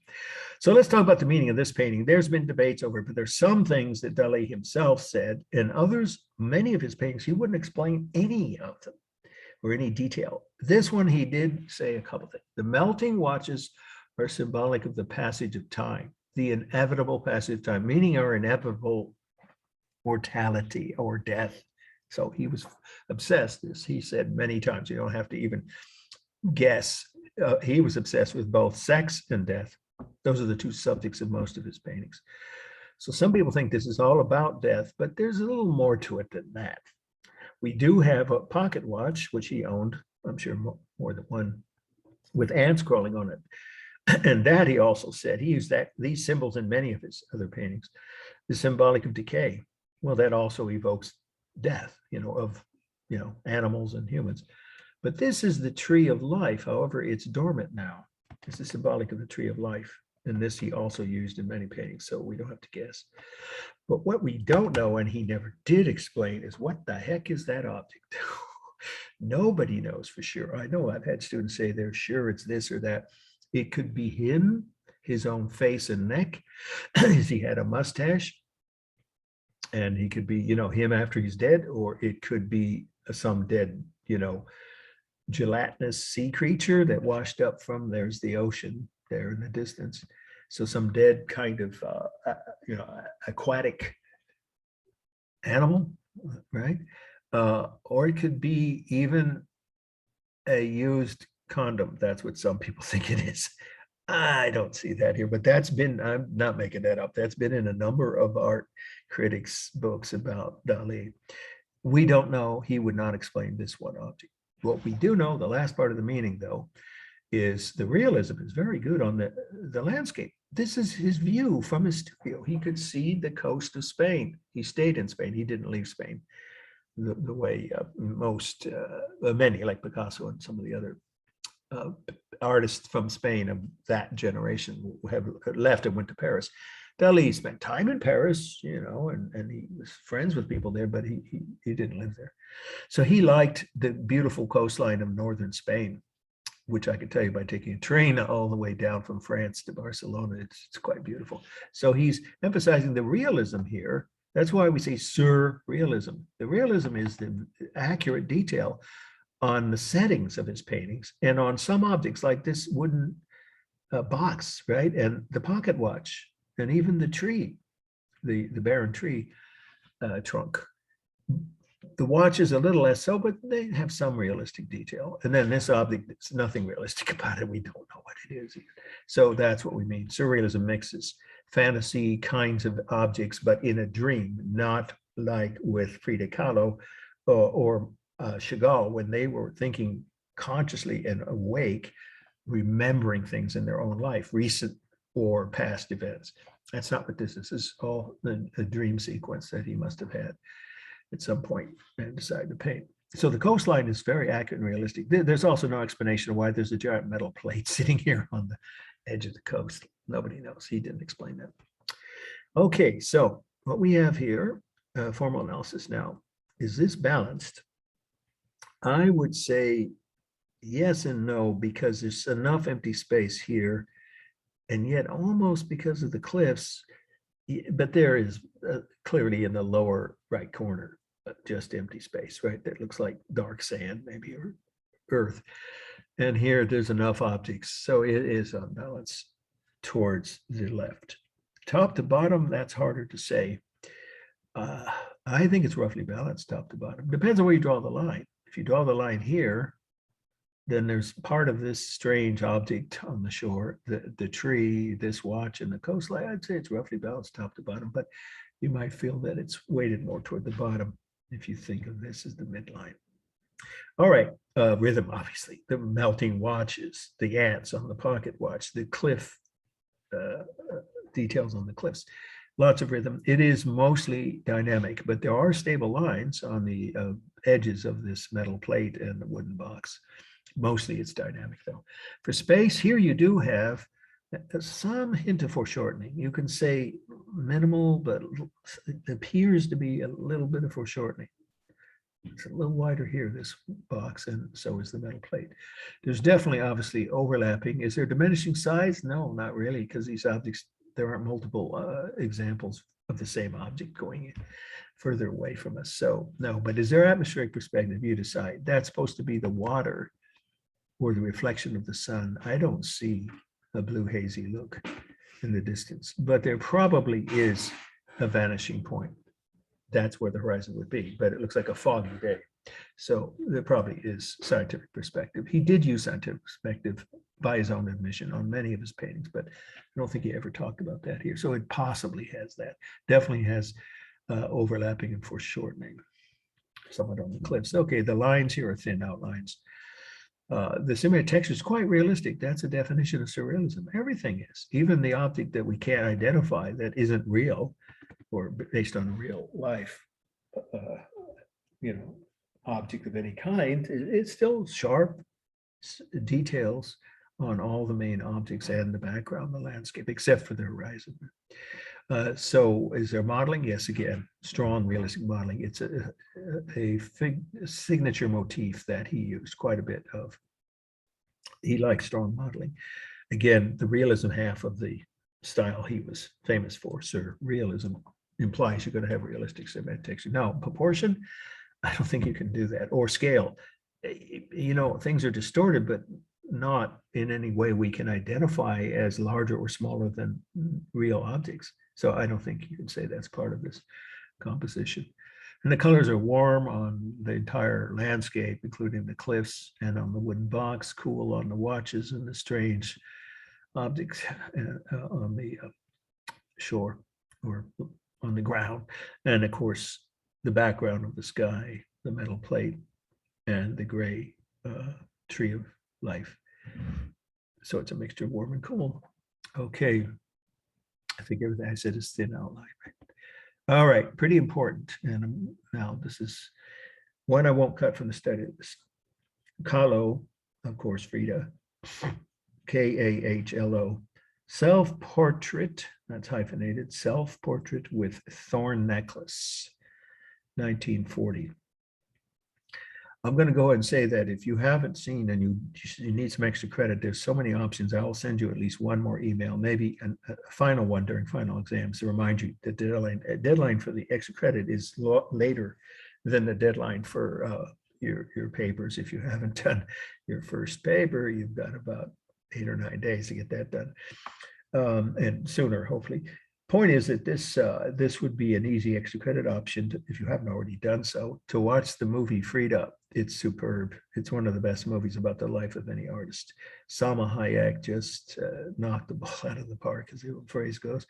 So let's talk about the meaning of this painting. There's been debates over it, but there's some things that Dali himself said, and others, many of his paintings, he wouldn't explain any of them or any detail. This one, he did say a couple things. The melting watches are symbolic of the passage of time, the inevitable passage of time, meaning our inevitable mortality or death. So he was obsessed, as he said many times. You don't have to even guess. He was obsessed with both sex and death. Those are the two subjects of most of his paintings. So some people think this is all about death, but there's a little more to it than that. We do have a pocket watch, which he owned, I'm sure more than one, with ants crawling on it. And that he also said, he used these symbols in many of his other paintings, is symbolic of decay. Well, that also evokes death, of animals and humans. But this is the tree of life. However, it's dormant now. This is symbolic of the tree of life. And this he also used in many paintings, so we don't have to guess. But what we don't know, and he never did explain, is what the heck is that object? Nobody knows for sure. I know I've had students say they're sure it's this or that. It could be him, his own face and neck, as he had a mustache. And he could be, him after he's dead, or it could be some dead, gelatinous sea creature that washed up from, there's the ocean there in the distance. So some dead kind of, aquatic animal, right? Or it could be even a used condom. That's what some people think it is. I don't see that here, but I'm not making that up. That's been in a number of art critics' books about Dali. We don't know. He would not explain this one object. What we do know, the last part of the meaning, though, is the realism is very good on the landscape. This is his view from his studio. He could see the coast of Spain. He stayed in Spain. He didn't leave Spain the way many, like Picasso and some of the other artists from Spain of that generation have left and went to Paris. Dali spent time in Paris, and he was friends with people there, but he didn't live there. So he liked the beautiful coastline of northern Spain, which I could tell you by taking a train all the way down from France to Barcelona. It's quite beautiful. So he's emphasizing the realism here. That's why we say surrealism. The realism is the accurate detail on the settings of his paintings and on some objects like this wooden box, right? And the pocket watch, and even the tree, the barren tree trunk. The watch is a little less so, but they have some realistic detail. And then this object, there's nothing realistic about it. We don't know what it is. So that's what we mean. Surrealism mixes fantasy kinds of objects, but in a dream, not like with Frida Kahlo or Chagall, when they were thinking consciously and awake, remembering things in their own life, recent or past events. That's not what this is. This is all a dream sequence that he must have had at some point and decided to paint. So the coastline is very accurate and realistic. There's also no explanation of why there's a giant metal plate sitting here on the edge of the coast. Nobody knows. He didn't explain that. Okay, so what we have here, formal analysis now, is this balanced? I would say yes and no, because there's enough empty space here, and yet almost because of the cliffs, but there is clearly in the lower right corner, just empty space, right? That looks like dark sand, maybe, or earth. And here there's enough objects. So it is unbalanced towards the left. Top to bottom, that's harder to say. I think it's roughly balanced top to bottom. Depends on where you draw the line. If you draw the line here, then there's part of this strange object on the shore, the tree, this watch, and the coastline. I'd say it's roughly balanced top to bottom, but you might feel that it's weighted more toward the bottom if you think of this as the midline. All right, rhythm, obviously. The melting watches, the ants on the pocket watch, the cliff details on the cliffs. lots of rhythm. It is mostly dynamic, but there are stable lines on the edges of this metal plate and the wooden box. Mostly it's dynamic though. For space, here you do have some hint of foreshortening. You can say minimal, but it appears to be a little bit of foreshortening. It's a little wider here, this box, and so is the metal plate. There's definitely obviously overlapping. Is there diminishing size? No, not really, because these objects, there aren't multiple examples of the same object going in further away from us. So no, but is there atmospheric perspective? You decide. That's supposed to be the water or the reflection of the sun. I don't see a blue hazy look in the distance, but there probably is a vanishing point. That's where the horizon would be, but it looks like a foggy day. So there probably is scientific perspective. He did use scientific perspective by his own admission on many of his paintings, but I don't think he ever talked about that here. So it possibly has that. Definitely has overlapping and foreshortening. Somewhat on the cliffs. Okay, the lines here are thin outlines. The similar texture is quite realistic. That's a definition of surrealism. Everything is, even the object that we can't identify that isn't real or based on real life, object of any kind, it's still sharp details on all the main objects and the background, the landscape, except for the horizon. So is there modeling? Yes, again, strong realistic modeling. It's a signature motif that he used quite a bit of. He likes strong modeling. Again, the realism half of the style he was famous for, surrealism, implies you're going to have realistic symmetric texture. Now, proportion, I don't think you can do that. Or scale. Things are distorted, but not in any way we can identify as larger or smaller than real objects. So I don't think you can say that's part of this composition. And the colors are warm on the entire landscape, including the cliffs and on the wooden box, cool on the watches and the strange objects on the shore or on the ground. And of course, the background of the sky, the metal plate, and the gray tree of life. So it's a mixture of warm and cool. Okay. I think everything I said is thin outline, right? All right, pretty important. And now this is one I won't cut from the study of this. Kahlo, of course, Frida, Kahlo, self-portrait, that's hyphenated, self-portrait with thorn necklace, 1940. I'm going to go ahead and say that if you haven't seen and you need some extra credit, there's so many options. I will send you at least one more email, maybe a final one during final exams to remind you that the deadline for the extra credit is later than the deadline for your papers. If you haven't done your first paper, you've got about 8 or 9 days to get that done, and sooner, hopefully. Point is that this would be an easy extra credit option if you haven't already done so, to watch the movie Frida. It's superb. It's one of the best movies about the life of any artist. Salma Hayek just knocked the ball out of the park, as the phrase goes.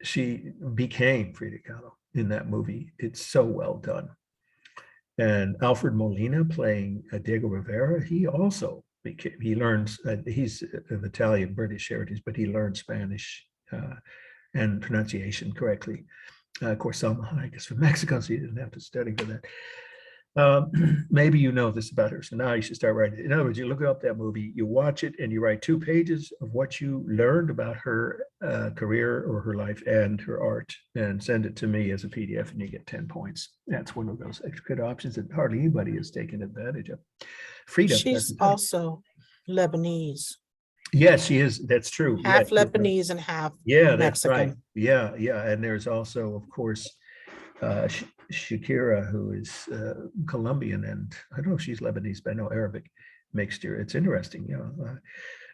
She became Frida Kahlo in that movie. It's so well done. And Alfred Molina playing Diego Rivera, he also became, he learns, he's of Italian British heritage, but he learned Spanish and pronunciation correctly. Of course, Salma Hayek is from Mexico, so you didn't have to study for that. Maybe you know this about her, so now you should start writing. In other words, you look up that movie, you watch it, and you write 2 pages of what you learned about her career or her life and her art, and send it to me as a PDF, and you get 10 points. That's one of those extra credit options that hardly anybody has taken advantage of. Frida. She's also Lebanese. Yes, she is. That's true. Half yes, Lebanese and half yeah, that's Mexican. right. Yeah, yeah. And there's also, of course, Shakira, who is Colombian, and I don't know if she's Lebanese, but I know Arabic mixture. It's interesting,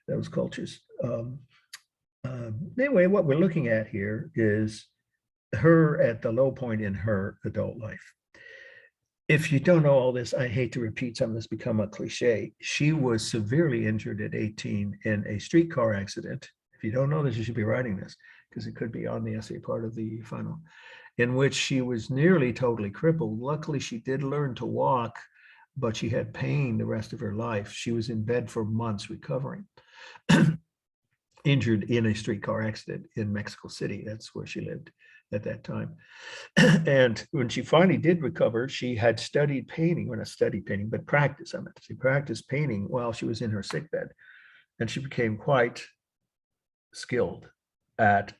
those cultures. Anyway, what we're looking at here is her at the low point in her adult life. If you don't know all this, I hate to repeat something that's become a cliche. She was severely injured at 18 in a streetcar accident. If you don't know this, you should be writing this, because it could be on the essay part of the final, in which she was nearly totally crippled. Luckily, she did learn to walk, but she had pain the rest of her life. She was in bed for months recovering, injured in a streetcar accident in Mexico City. That's where she lived. at that time. And when she finally did recover, she had studied painting, well, not studied painting, but practice. I meant to say practice painting while she was in her sickbed. And she became quite skilled at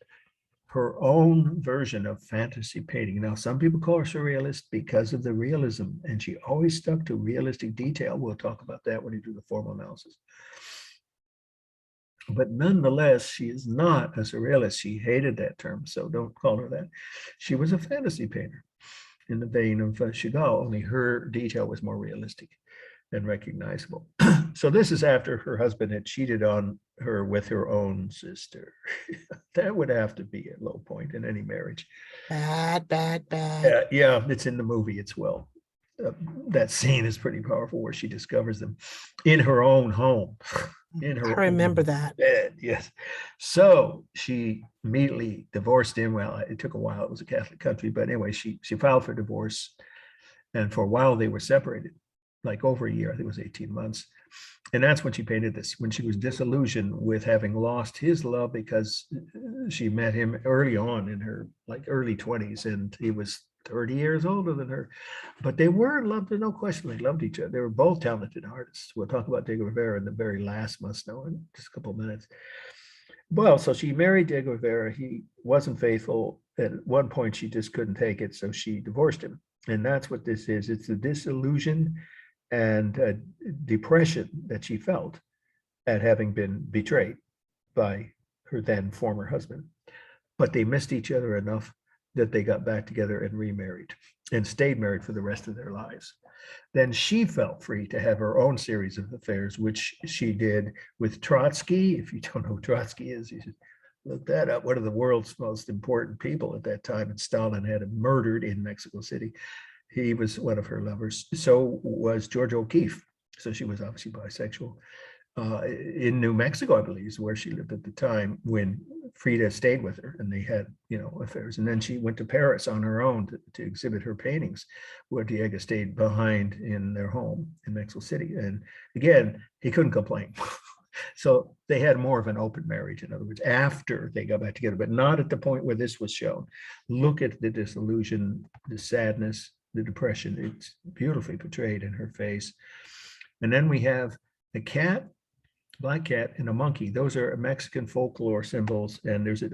her own version of fantasy painting. Now, some people call her surrealist because of the realism, and she always stuck to realistic detail. We'll talk about that when we do the formal analysis. But nonetheless, she is not a surrealist. She hated that term, so don't call her that. She was a fantasy painter in the vein of Chagall, only her detail was more realistic and recognizable. So this is after her husband had cheated on her with her own sister. That would have to be a low point in any marriage. Bad, bad, bad. Yeah, it's in the movie. It's well, that scene is pretty powerful where she discovers them in her own home. In her I remember own that. bed, yes. So she immediately divorced him. Well, it took a while. It was a Catholic country, but anyway, she filed for divorce, and for a while they were separated, like over a year. I think it was 18 months. And that's when she painted this, when she was disillusioned with having lost his love because she met him early on in her like early 20s, and he was 30 years older than her. But they were in love. There's no question they loved each other. They were both talented artists. We'll talk about Diego Rivera in the very last Must Know in just a couple of minutes. Well, so she married Diego Rivera. He wasn't faithful. At one point, she just couldn't take it, so she divorced him. And that's what this is. It's the disillusion and depression that she felt at having been betrayed by her then former husband. But they missed each other enough that they got back together and remarried and stayed married for the rest of their lives. Then she felt free to have her own series of affairs, which she did with Trotsky. If you don't know who Trotsky is, you should look that up. One of the world's most important people at that time, and Stalin had him murdered in Mexico City. He was one of her lovers. So was George O'Keeffe. So she was obviously bisexual. In New Mexico, I believe, is where she lived at the time when Frida stayed with her, and they had, affairs. And then she went to Paris on her own to exhibit her paintings, where Diego stayed behind in their home in Mexico City. And again, he couldn't complain. So they had more of an open marriage, in other words, after they got back together, but not at the point where this was shown. Look at the disillusion, the sadness, the depression. It's beautifully portrayed in her face. And then we have a cat, black cat, and a monkey. Those are Mexican folklore symbols. And there's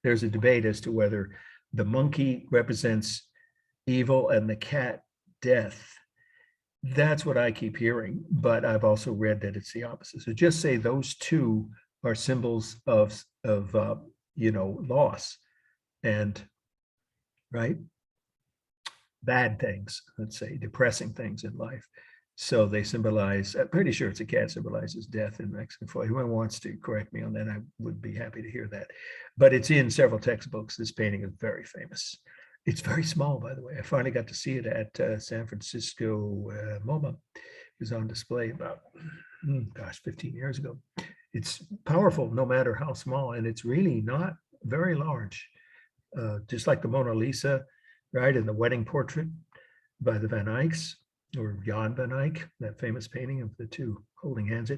there's a debate as to whether the monkey represents evil and the cat death. That's what I keep hearing, but I've also read that it's the opposite. So just say those two are symbols of loss and bad things, let's say, depressing things in life. So they symbolize, I'm pretty sure it's a cat, symbolizes death in Mexican folklore. Whoever wants to correct me on that, I would be happy to hear that. But it's in several textbooks. This painting is very famous. It's very small, by the way. I finally got to see it at San Francisco MoMA. It was on display about, 15 years ago. It's powerful no matter how small, and it's really not very large. Just like the Mona Lisa, right, and the wedding portrait by the Van Eycks, or Jan van Eyck, that famous painting of the two holding hands.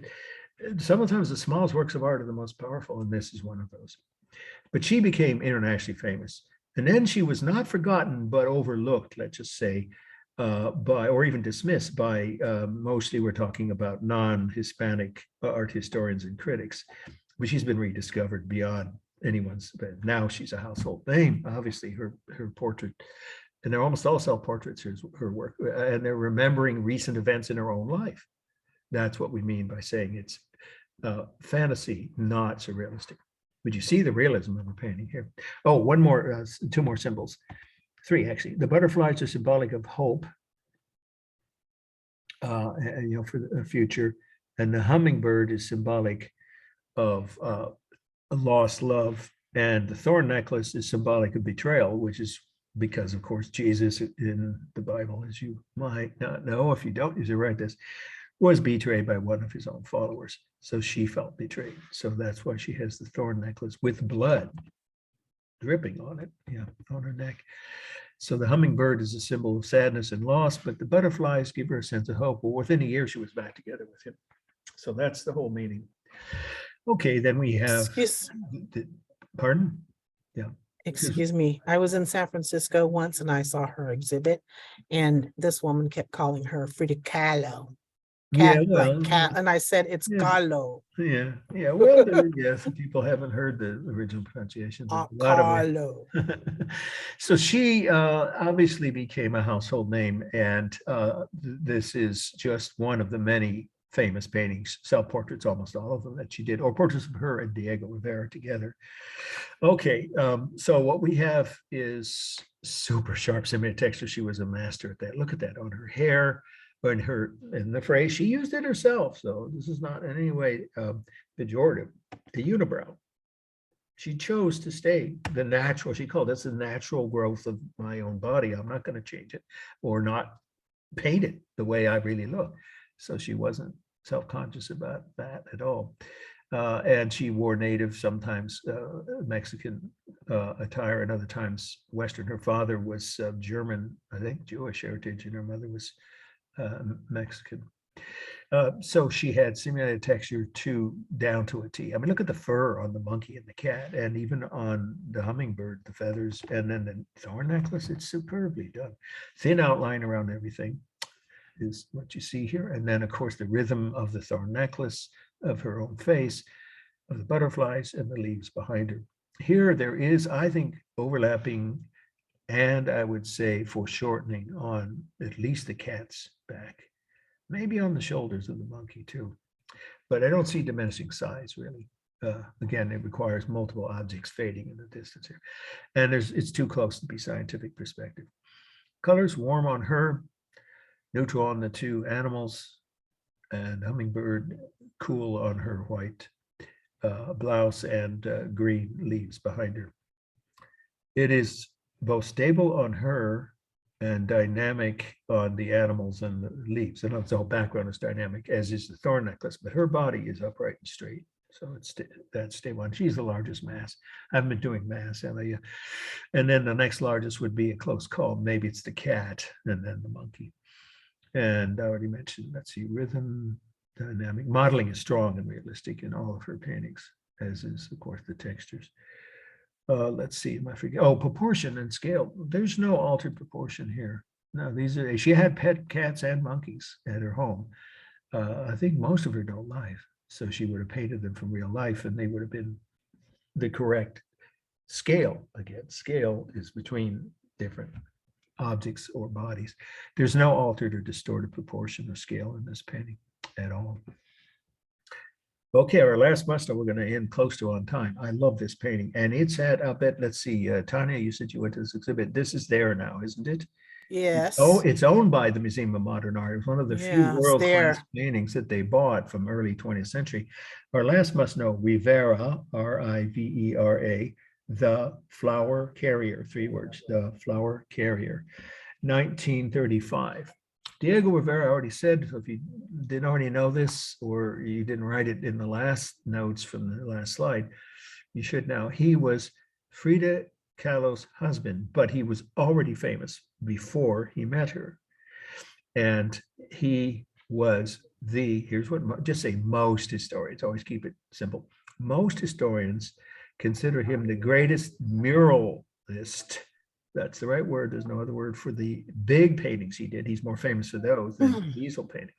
Sometimes the smallest works of art are the most powerful, and this is one of those. But she became internationally famous. And then she was not forgotten, but overlooked, let's just say, or even dismissed by, mostly we're talking about non-Hispanic art historians and critics. But she's been rediscovered beyond anyone's, but now she's a household name. Obviously, her portrait, and they're almost all self-portraits, her work, and they're remembering recent events in her own life. That's what we mean by saying it's fantasy, not surrealistic. But you see the realism of her painting here. Oh, one more, two more symbols. Three, actually. The butterflies are symbolic of hope, for the future. And the hummingbird is symbolic of a lost love. And the thorn necklace is symbolic of betrayal, which is because, of course, Jesus in the Bible, as you might not know, if you don't usually write this, was betrayed by one of his own followers. So she felt betrayed. So that's why she has the thorn necklace with blood dripping on it, on her neck. So the hummingbird is a symbol of sadness and loss, but the butterflies give her a sense of hope. Well, within a year, she was back together with him. So that's the whole meaning. Okay, then we have, pardon? Yeah. Excuse me, I was in San Francisco once and I saw her exhibit, and this woman kept calling her Frida Kahlo. Yeah, Cat, like well, cat, and I said, it's yeah, Kahlo. yeah. Well, yes, people haven't heard the original pronunciation. There's a lot of it. Kahlo. So she obviously became a household name, and this is just one of the many famous paintings, self-portraits, almost all of them that she did, or portraits of her and Diego Rivera together. Okay, so what we have is super sharp symmetry texture. She was a master at that. Look at that on her hair, on her, in the phrase, she used it herself. So this is not in any way pejorative. The unibrow. She chose to stay the natural, she called this the natural growth of my own body. I'm not going to change it or not paint it the way I really look. So she wasn't self-conscious about that at all. And she wore native, sometimes Mexican attire, and other times Western. Her father was German, I think Jewish heritage, and her mother was Mexican. So she had simulated texture down to a T. I mean, look at the fur on the monkey and the cat, and even on the hummingbird, the feathers, and then the thorn necklace. It's superbly done. Thin outline around everything is what you see here. And then, of course, the rhythm of the thorn necklace, of her own face, of the butterflies, and the leaves behind her. Here, there is, I think, overlapping, and I would say foreshortening on at least the cat's back. Maybe on the shoulders of the monkey too, but I don't see diminishing size really. Again, it requires multiple objects fading in the distance here, and it's too close to be scientific perspective. Colors warm on her, neutral on the two animals, and hummingbird cool on her white blouse and green leaves behind her. It is both stable on her and dynamic on the animals and the leaves. And the whole background is dynamic, as is the thorn necklace, but her body is upright and straight. So it's that's stable. And she's the largest mass. I haven't been doing mass, have I? And then the next largest would be a close call. Maybe it's the cat and then the monkey. And I already mentioned, let's see, rhythm, dynamic. Modeling is strong and realistic in all of her paintings, as is, of course, the textures. Let's see, am I forget? Oh, proportion and scale. There's no altered proportion here. No, these are, she had pet cats and monkeys at her home. I think most of her adult life. So she would have painted them from real life, and they would have been the correct scale. Again, scale is between different objects or bodies. There's no altered or distorted proportion or scale in this painting at all. Okay, our last muster, we're going to end close to on time. I love this painting, and it's at, I'll bet, let's see, Tanya, you said you went to this exhibit. This is there now, isn't it? Yes. Oh, it's owned by the Museum of Modern Art. It's one of the few Yeah, it's world-class there. paintings that they bought from early 20th century. Our last must know, Rivera, R-I-V-E-R-A, the flower carrier, 3 words, the flower carrier, 1935. Diego Rivera already said, so if you didn't already know this, or you didn't write it in the last notes from the last slide, you should know. He was Frida Kahlo's husband, but he was already famous before he met her. And he was here's what, just say most historians, always keep it simple. Most historians consider him the greatest muralist. That's the right word. There's no other word for the big paintings he did. He's more famous for those than easel painting.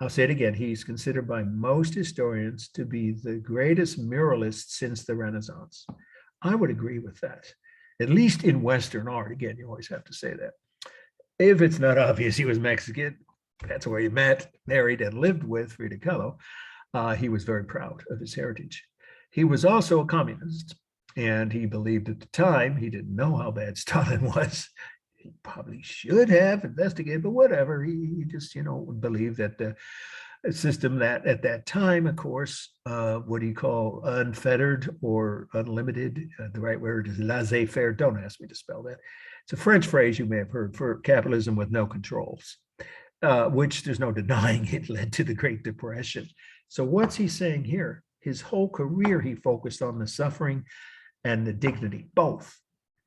I'll say it again. He's considered by most historians to be the greatest muralist since the Renaissance. I would agree with that, at least in Western art. Again, you always have to say that. If it's not obvious he was Mexican, that's where he met, married, and lived with Frida Kahlo. He was very proud of his heritage. He was also a communist. And he believed at the time, he didn't know how bad Stalin was. He probably should have investigated, but whatever. He just, believed that the system that at that time, of course, what do you call unfettered or unlimited? The right word is laissez-faire. Don't ask me to spell that. It's a French phrase you may have heard for capitalism with no controls, which there's no denying it led to the Great Depression. So what's he saying here? His whole career, he focused on the suffering and the dignity, both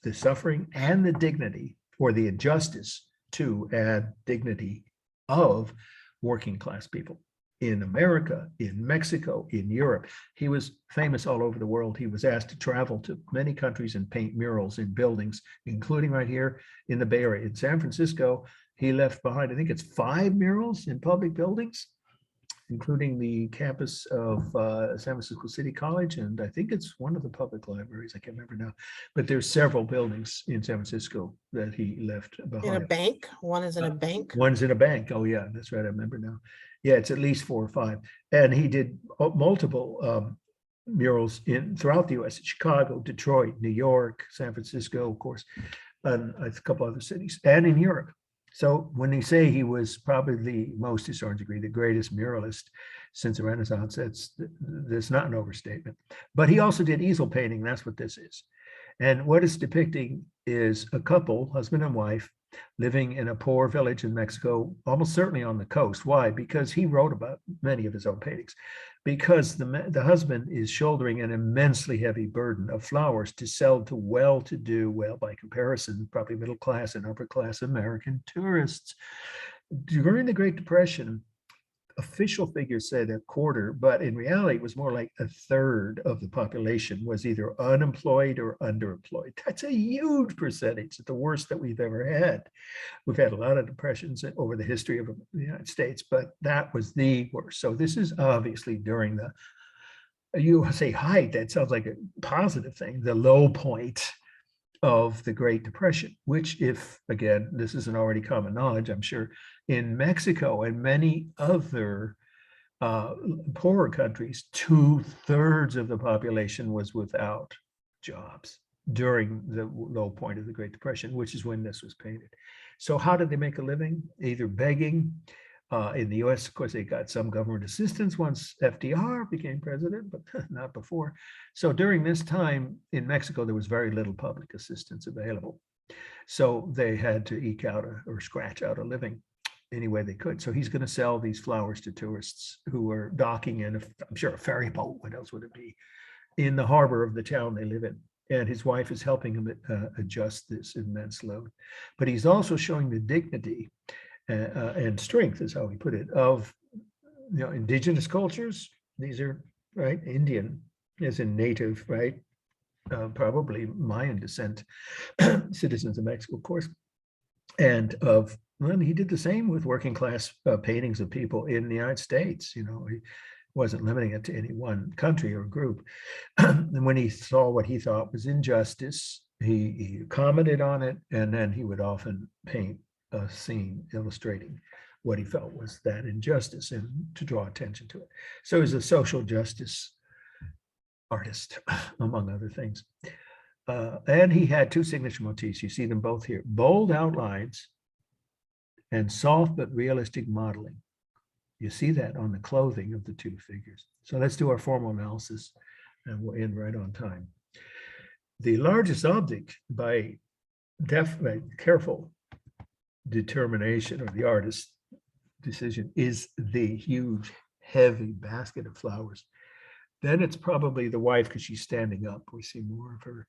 the suffering and the dignity, or the injustice to and dignity of working class people. in America, in Mexico, in Europe. He was famous all over the world. He was asked to travel to many countries and paint murals in buildings, including right here in the Bay Area. In San Francisco, he left behind, I think it's 5 murals in public buildings, including the campus of San Francisco City College, and I think it's one of the public libraries. I can't remember now, but there's several buildings in San Francisco that he left behind. In a bank, one is in a bank. One's in a bank. Oh yeah, that's right. I remember now. Yeah, it's at least 4 or 5. And he did multiple murals throughout the US, Chicago, Detroit, New York, San Francisco, of course, and a couple other cities, and in Europe. So when they say he was probably the most, to a certain degree, the greatest muralist since the Renaissance, that's not an overstatement. But he also did easel painting. That's what this is. And what it's depicting is a couple, husband and wife, living in a poor village in Mexico, almost certainly on the coast. Why? Because he wrote about many of his own paintings. Because the husband is shouldering an immensely heavy burden of flowers to sell to well-to-do, well, by comparison, probably middle class and upper class American tourists. During the Great Depression, official figures said a quarter, but in reality, it was more like a third of the population was either unemployed or underemployed. That's a huge percentage, the worst that we've ever had. We've had a lot of depressions over the history of the United States, but that was the worst. So this is obviously during the, you say height, that sounds like a positive thing, the low point of the Great Depression, which, if again, this isn't already common knowledge, I'm sure, in Mexico and many other poorer countries, 2/3 of the population was without jobs during the low point of the Great Depression, which is when this was painted. So how did they make a living? Either begging. In the US, of course, they got some government assistance once FDR became president, but not before. So during this time in Mexico, there was very little public assistance available. So they had to eke out or scratch out a living any way they could. So he's going to sell these flowers to tourists who are docking in, I'm sure, a ferry boat, what else would it be, in the harbor of the town they live in. And his wife is helping him adjust this immense load. But he's also showing the dignity and strength, is how he put it, of indigenous cultures. These are right Indian, as in native, right? Probably Mayan descent, citizens of Mexico, of course, and of. Well, he did the same with working class paintings of people in the United States. He wasn't limiting it to any one country or group. And when he saw what he thought was injustice, he commented on it, and then he would often paint a scene illustrating what he felt was that injustice and to draw attention to it. So he's a social justice artist, among other things. And he had 2 signature motifs. You see them both here: bold outlines and soft but realistic modeling. You see that on the clothing of the 2 figures. So let's do our formal analysis, and we'll end right on time. The largest object, by careful determination, or the artist's decision, is the huge, heavy basket of flowers. Then it's probably the wife, because she's standing up. We see more of her.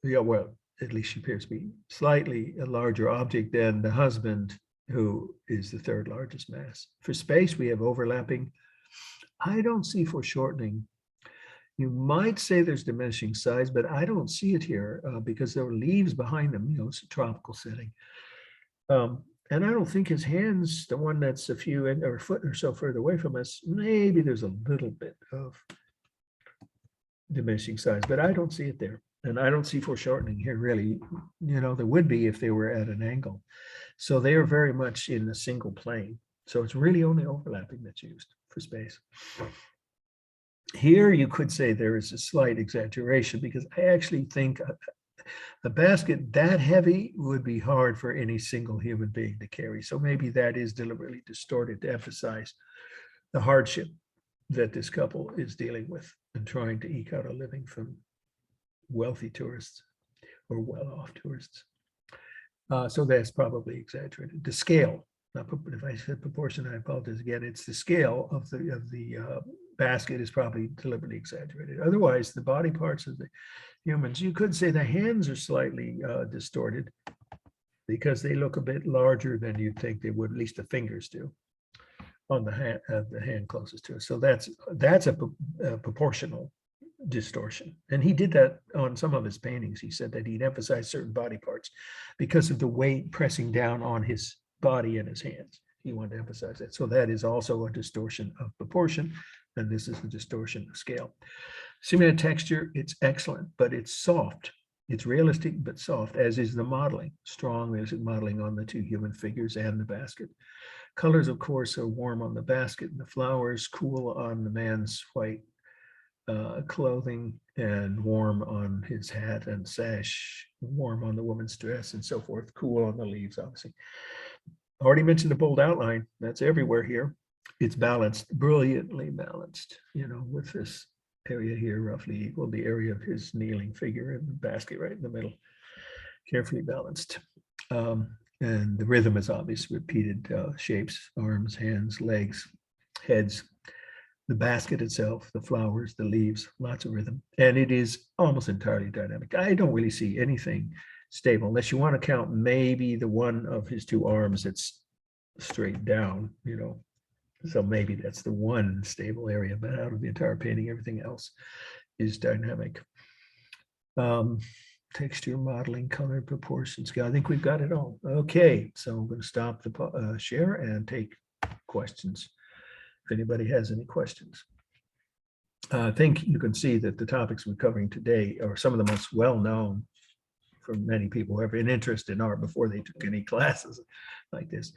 Yeah, well, at least she appears to be slightly a larger object than the husband, who is the 3rd largest mass. For space, we have overlapping. I don't see foreshortening. You might say there's diminishing size, but I don't see it here because there are leaves behind them. It's a tropical setting. And I don't think his hand's the one that's a few or a foot or so further away from us. Maybe there's a little bit of diminishing size, but I don't see it there. And I don't see foreshortening here, really. There would be if they were at an angle. So they are very much in a single plane. So it's really only overlapping that's used for space. Here you could say there is a slight exaggeration, because I actually think a basket that heavy would be hard for any single human being to carry. So maybe that is deliberately distorted to emphasize the hardship that this couple is dealing with and trying to eke out a living from wealthy tourists or well-off tourists. So that's probably exaggerated. The scale, if I said proportion, I apologize again. It's the scale of the basket is probably deliberately exaggerated. Otherwise, the body parts of the humans, you could say the hands are slightly distorted because they look a bit larger than you'd think they would, at least the fingers do. on the hand closest to us. So that's a proportional distortion. And he did that on some of his paintings. He said that he'd emphasize certain body parts because of the weight pressing down on his body and his hands. He wanted to emphasize that. So that is also a distortion of proportion. And this is the distortion of scale. Simulated texture, it's excellent, but it's soft. It's realistic, but soft, as is the modeling. Strong realistic modeling on the two human figures and the basket. Colors, of course, are warm on the basket and the flowers, cool on the man's white clothing, and warm on his hat and sash, warm on the woman's dress, and so forth. Cool on the leaves, obviously. Already mentioned the bold outline. That's everywhere here. It's balanced, brilliantly balanced, with this area here roughly equal the area of his kneeling figure and the basket right in the middle. Carefully balanced. And the rhythm is obvious, repeated shapes, arms, hands, legs, heads, the basket itself, the flowers, the leaves, lots of rhythm. And it is almost entirely dynamic. I don't really see anything stable, unless you want to count maybe the one of his two arms that's straight down, So maybe that's the one stable area, but out of the entire painting, everything else is dynamic. Texture, modeling, color, proportion, scale. I think we've got it all. Okay, so I'm going to stop the share and take questions. If anybody has any questions. I think you can see that the topics we're covering today are some of the most well-known for many people who have an interest in art before they took any classes like this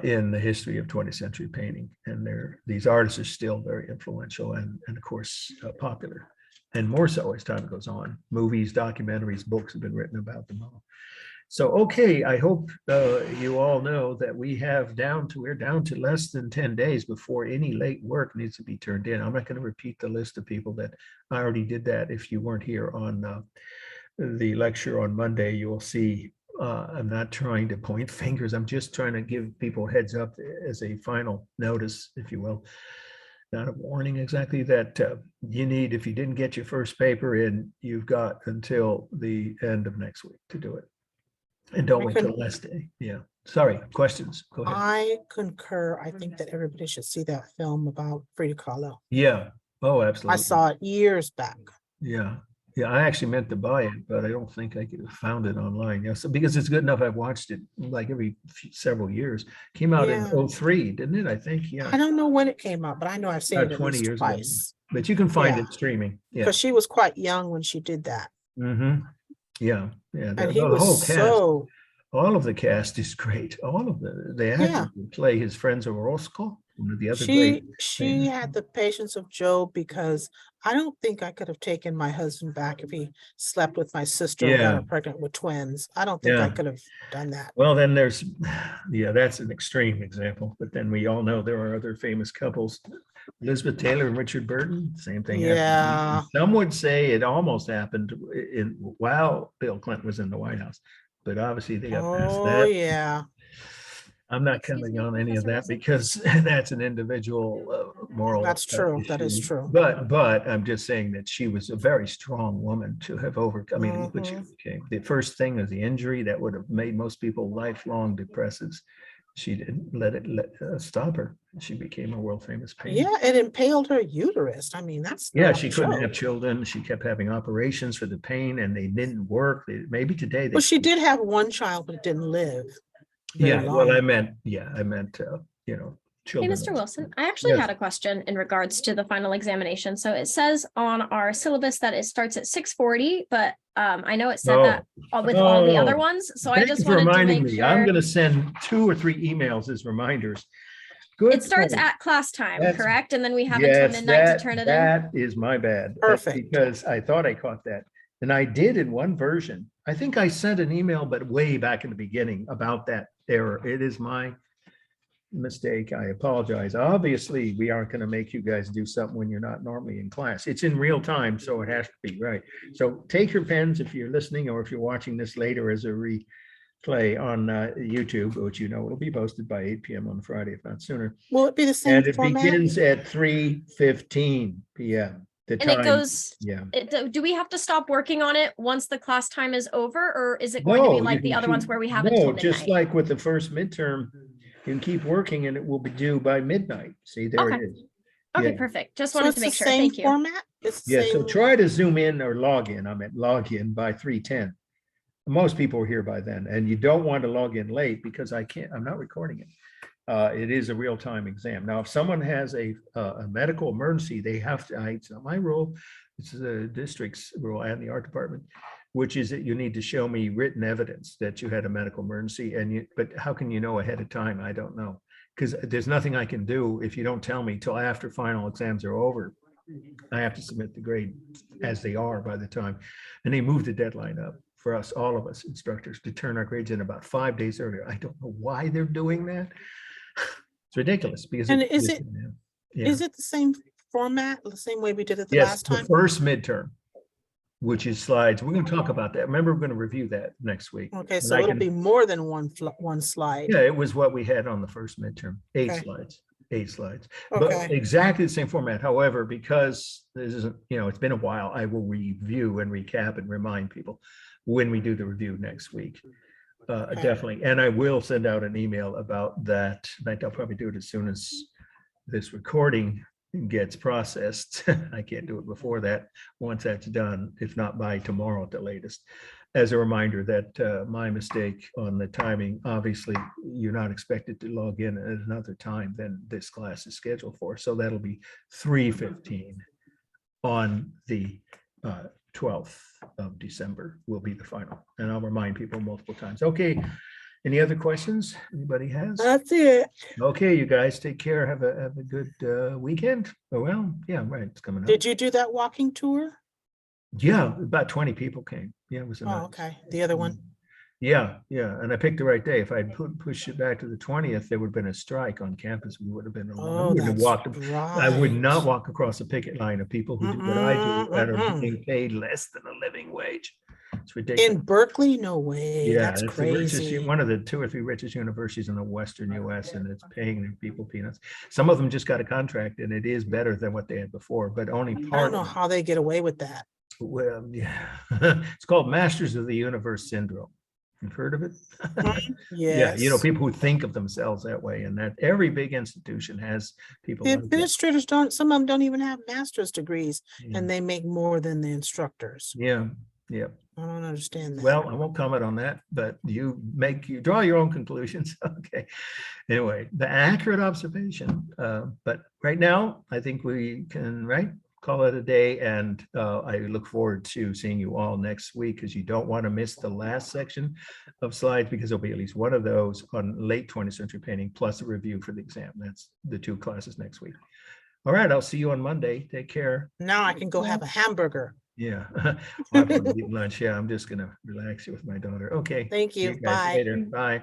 in the history of 20th century painting. And these artists are still very influential and of course, popular. And more so as time goes on. Movies, documentaries, books have been written about them all. So, okay, I hope you all know that we're down to less than 10 days before any late work needs to be turned in. I'm not going to repeat the list of people that I already did that. If you weren't here on the lecture on Monday, you will see I'm not trying to point fingers. I'm just trying to give people heads up as a final notice, if you will. Not a warning exactly, that you need, if you didn't get your first paper in, you've got until the end of next week to do it. And don't wait till the last day. Yeah. Sorry, questions? Go ahead. I concur. I think that everybody should see that film about Frida Kahlo. Yeah. Oh, I absolutely. saw it years back. Yeah. Yeah, I actually meant to buy it, but I don't think I could have found it online. Yeah, so because it's good enough, I've watched it like every several years. Came out in 2003, didn't it? I think. Yeah. I don't know when it came out, but I know I've seen it at 20 least years ago. twice. But you can find it streaming. Yeah. Because she was quite young when she did that. Mm-hmm. Yeah. Yeah. And he the was whole cast, so. all of the cast is great. All of the actors who play his friends of Orozco, one of the other great. She had the patience of Job, because I don't think I could have taken my husband back if he slept with my sister and got her pregnant with twins. I don't think I could have done that. Well, then there's, that's an extreme example. But then we all know there are other famous couples. Elizabeth Taylor and Richard Burton, same thing. Yeah. Happened. Some would say it almost happened while Bill Clinton was in the White House, but obviously they got past that. Oh, yeah. I'm not coming on any of that because that's an individual moral. That's true. issue. That is true. But I'm just saying that she was a very strong woman to have overcome. I mean, look what she became. The first thing was the injury that would have made most people lifelong depressives. She didn't let it stop her. She became a world famous painter. Yeah, it impaled her uterus. I mean, that's she couldn't have children. She kept having operations for the pain, and they didn't work. Maybe today. Well, she did have one child, but it didn't live. Well, I meant, children. Hey, Mr. Wilson, I actually had a question in regards to the final examination. So it says on our syllabus that it starts at 6:40, but I know it said that with all the other ones. So I just wanted to make sure. I'm going to send 2 or 3 emails as reminders. Good. It starts at class time, correct? And then we have until midnight to turn it in. That is my bad. Perfect. Because I thought I caught that. And I did in one version. I think I sent an email, but way back in the beginning about that error. It is my mistake. I apologize. Obviously, we aren't going to make you guys do something when you're not normally in class. It's in real time, so it has to be right. So take your pens if you're listening, or if you're watching this later as a replay on YouTube, which will be posted by 8 p.m. on Friday, if not sooner. Will it be the same And it format? begins at 3:15 p.m. And it goes, do we have to stop working on it once the class time is over, or is it going to be like the other ones where we have until midnight? Just like with the first midterm, You can keep working and it will be due by midnight. See, there it Okay. is. Okay, Yeah. perfect. Just So wanted it's to the make sure. same Thank you. format? It's the Yeah, so same- try to zoom in or log in. I meant log in by 3:10. Most people are here by then, and you don't want to log in late because I'm not recording it. It is a real-time exam. Now, if someone has a medical emergency, they have to, it's not my rule, it's the district's rule and the art department, which is that you need to show me written evidence that you had a medical emergency, but how can you know ahead of time? I don't know. Because there's nothing I can do if you don't tell me till after final exams are over. I have to submit the grade as they are by the time. And they moved the deadline up for us, all of us instructors, to turn our grades in about 5 days earlier. I don't know why they're doing that. It's ridiculous because. And is it the same format, the same way we did it the Yes, last the time? first midterm, which is slides. We're going to talk about that. Remember, we're going to review that next week. Okay, And so I it'll can- be more than one slide. Yeah, it was what we had on the first midterm, 8 Okay. slides, 8 slides. But Okay, exactly the same format. However, because this isn't, it's been a while, I will review and recap and remind people when we do the review next week. Okay. Definitely. And I will send out an email about that. In fact, I'll probably do it as soon as this recording gets processed. I can't do it before that, once that's done, if not by tomorrow at the latest. As a reminder that my mistake on the timing, obviously, you're not expected to log in at another time than this class is scheduled for. So that'll be 3:15 on the 12th of December will be the final. And I'll remind people multiple times. Okay. Any other questions anybody has? that's it. Okay, you guys take care. Have a good weekend. Oh, well, yeah, right. It's coming up. Did you do that walking tour? Yeah, about 20 people came. Yeah, it was a Oh, nice. okay. The other one? Yeah, yeah. And I picked the right day. If I'd pushed it back to the 20th, there would have been a strike on campus. We would have been alone. I Oh, wouldn't have that's walked. I would not right. walk across a picket line of people who do what I do and are Mm-mm. being paid less than a living wage. It's ridiculous. In Berkeley? No way. Yeah, That's it's the richest, crazy. one of the 2 or 3 richest universities in the Western US, and it's paying their people peanuts. Some of them just got a contract and it is better than what they had before, but only I don't part know of it. how they get away with that. Well, yeah, it's called Masters of the Universe syndrome. You've heard of it? Yeah, Yes. people who think of themselves that way, and that every big institution has people The like that. administrators some of them don't even have master's degrees Yeah. and they make more than the instructors. Yeah, yeah. I don't understand that. Well, I won't comment on that, but you draw your own conclusions. Okay. Anyway, the accurate observation. But right now, I think we can, call it a day. And I look forward to seeing you all next week, because you don't want to miss the last section of slides, because there'll be at least one of those on late 20th century painting, plus a review for the exam. That's the 2 classes next week. All right. I'll see you on Monday. Take care. Now I can go have a hamburger. Yeah. I'll have to eat lunch. Yeah. I'm just going to relax here with my daughter. Okay. Thank See you. guys Bye. later. Bye.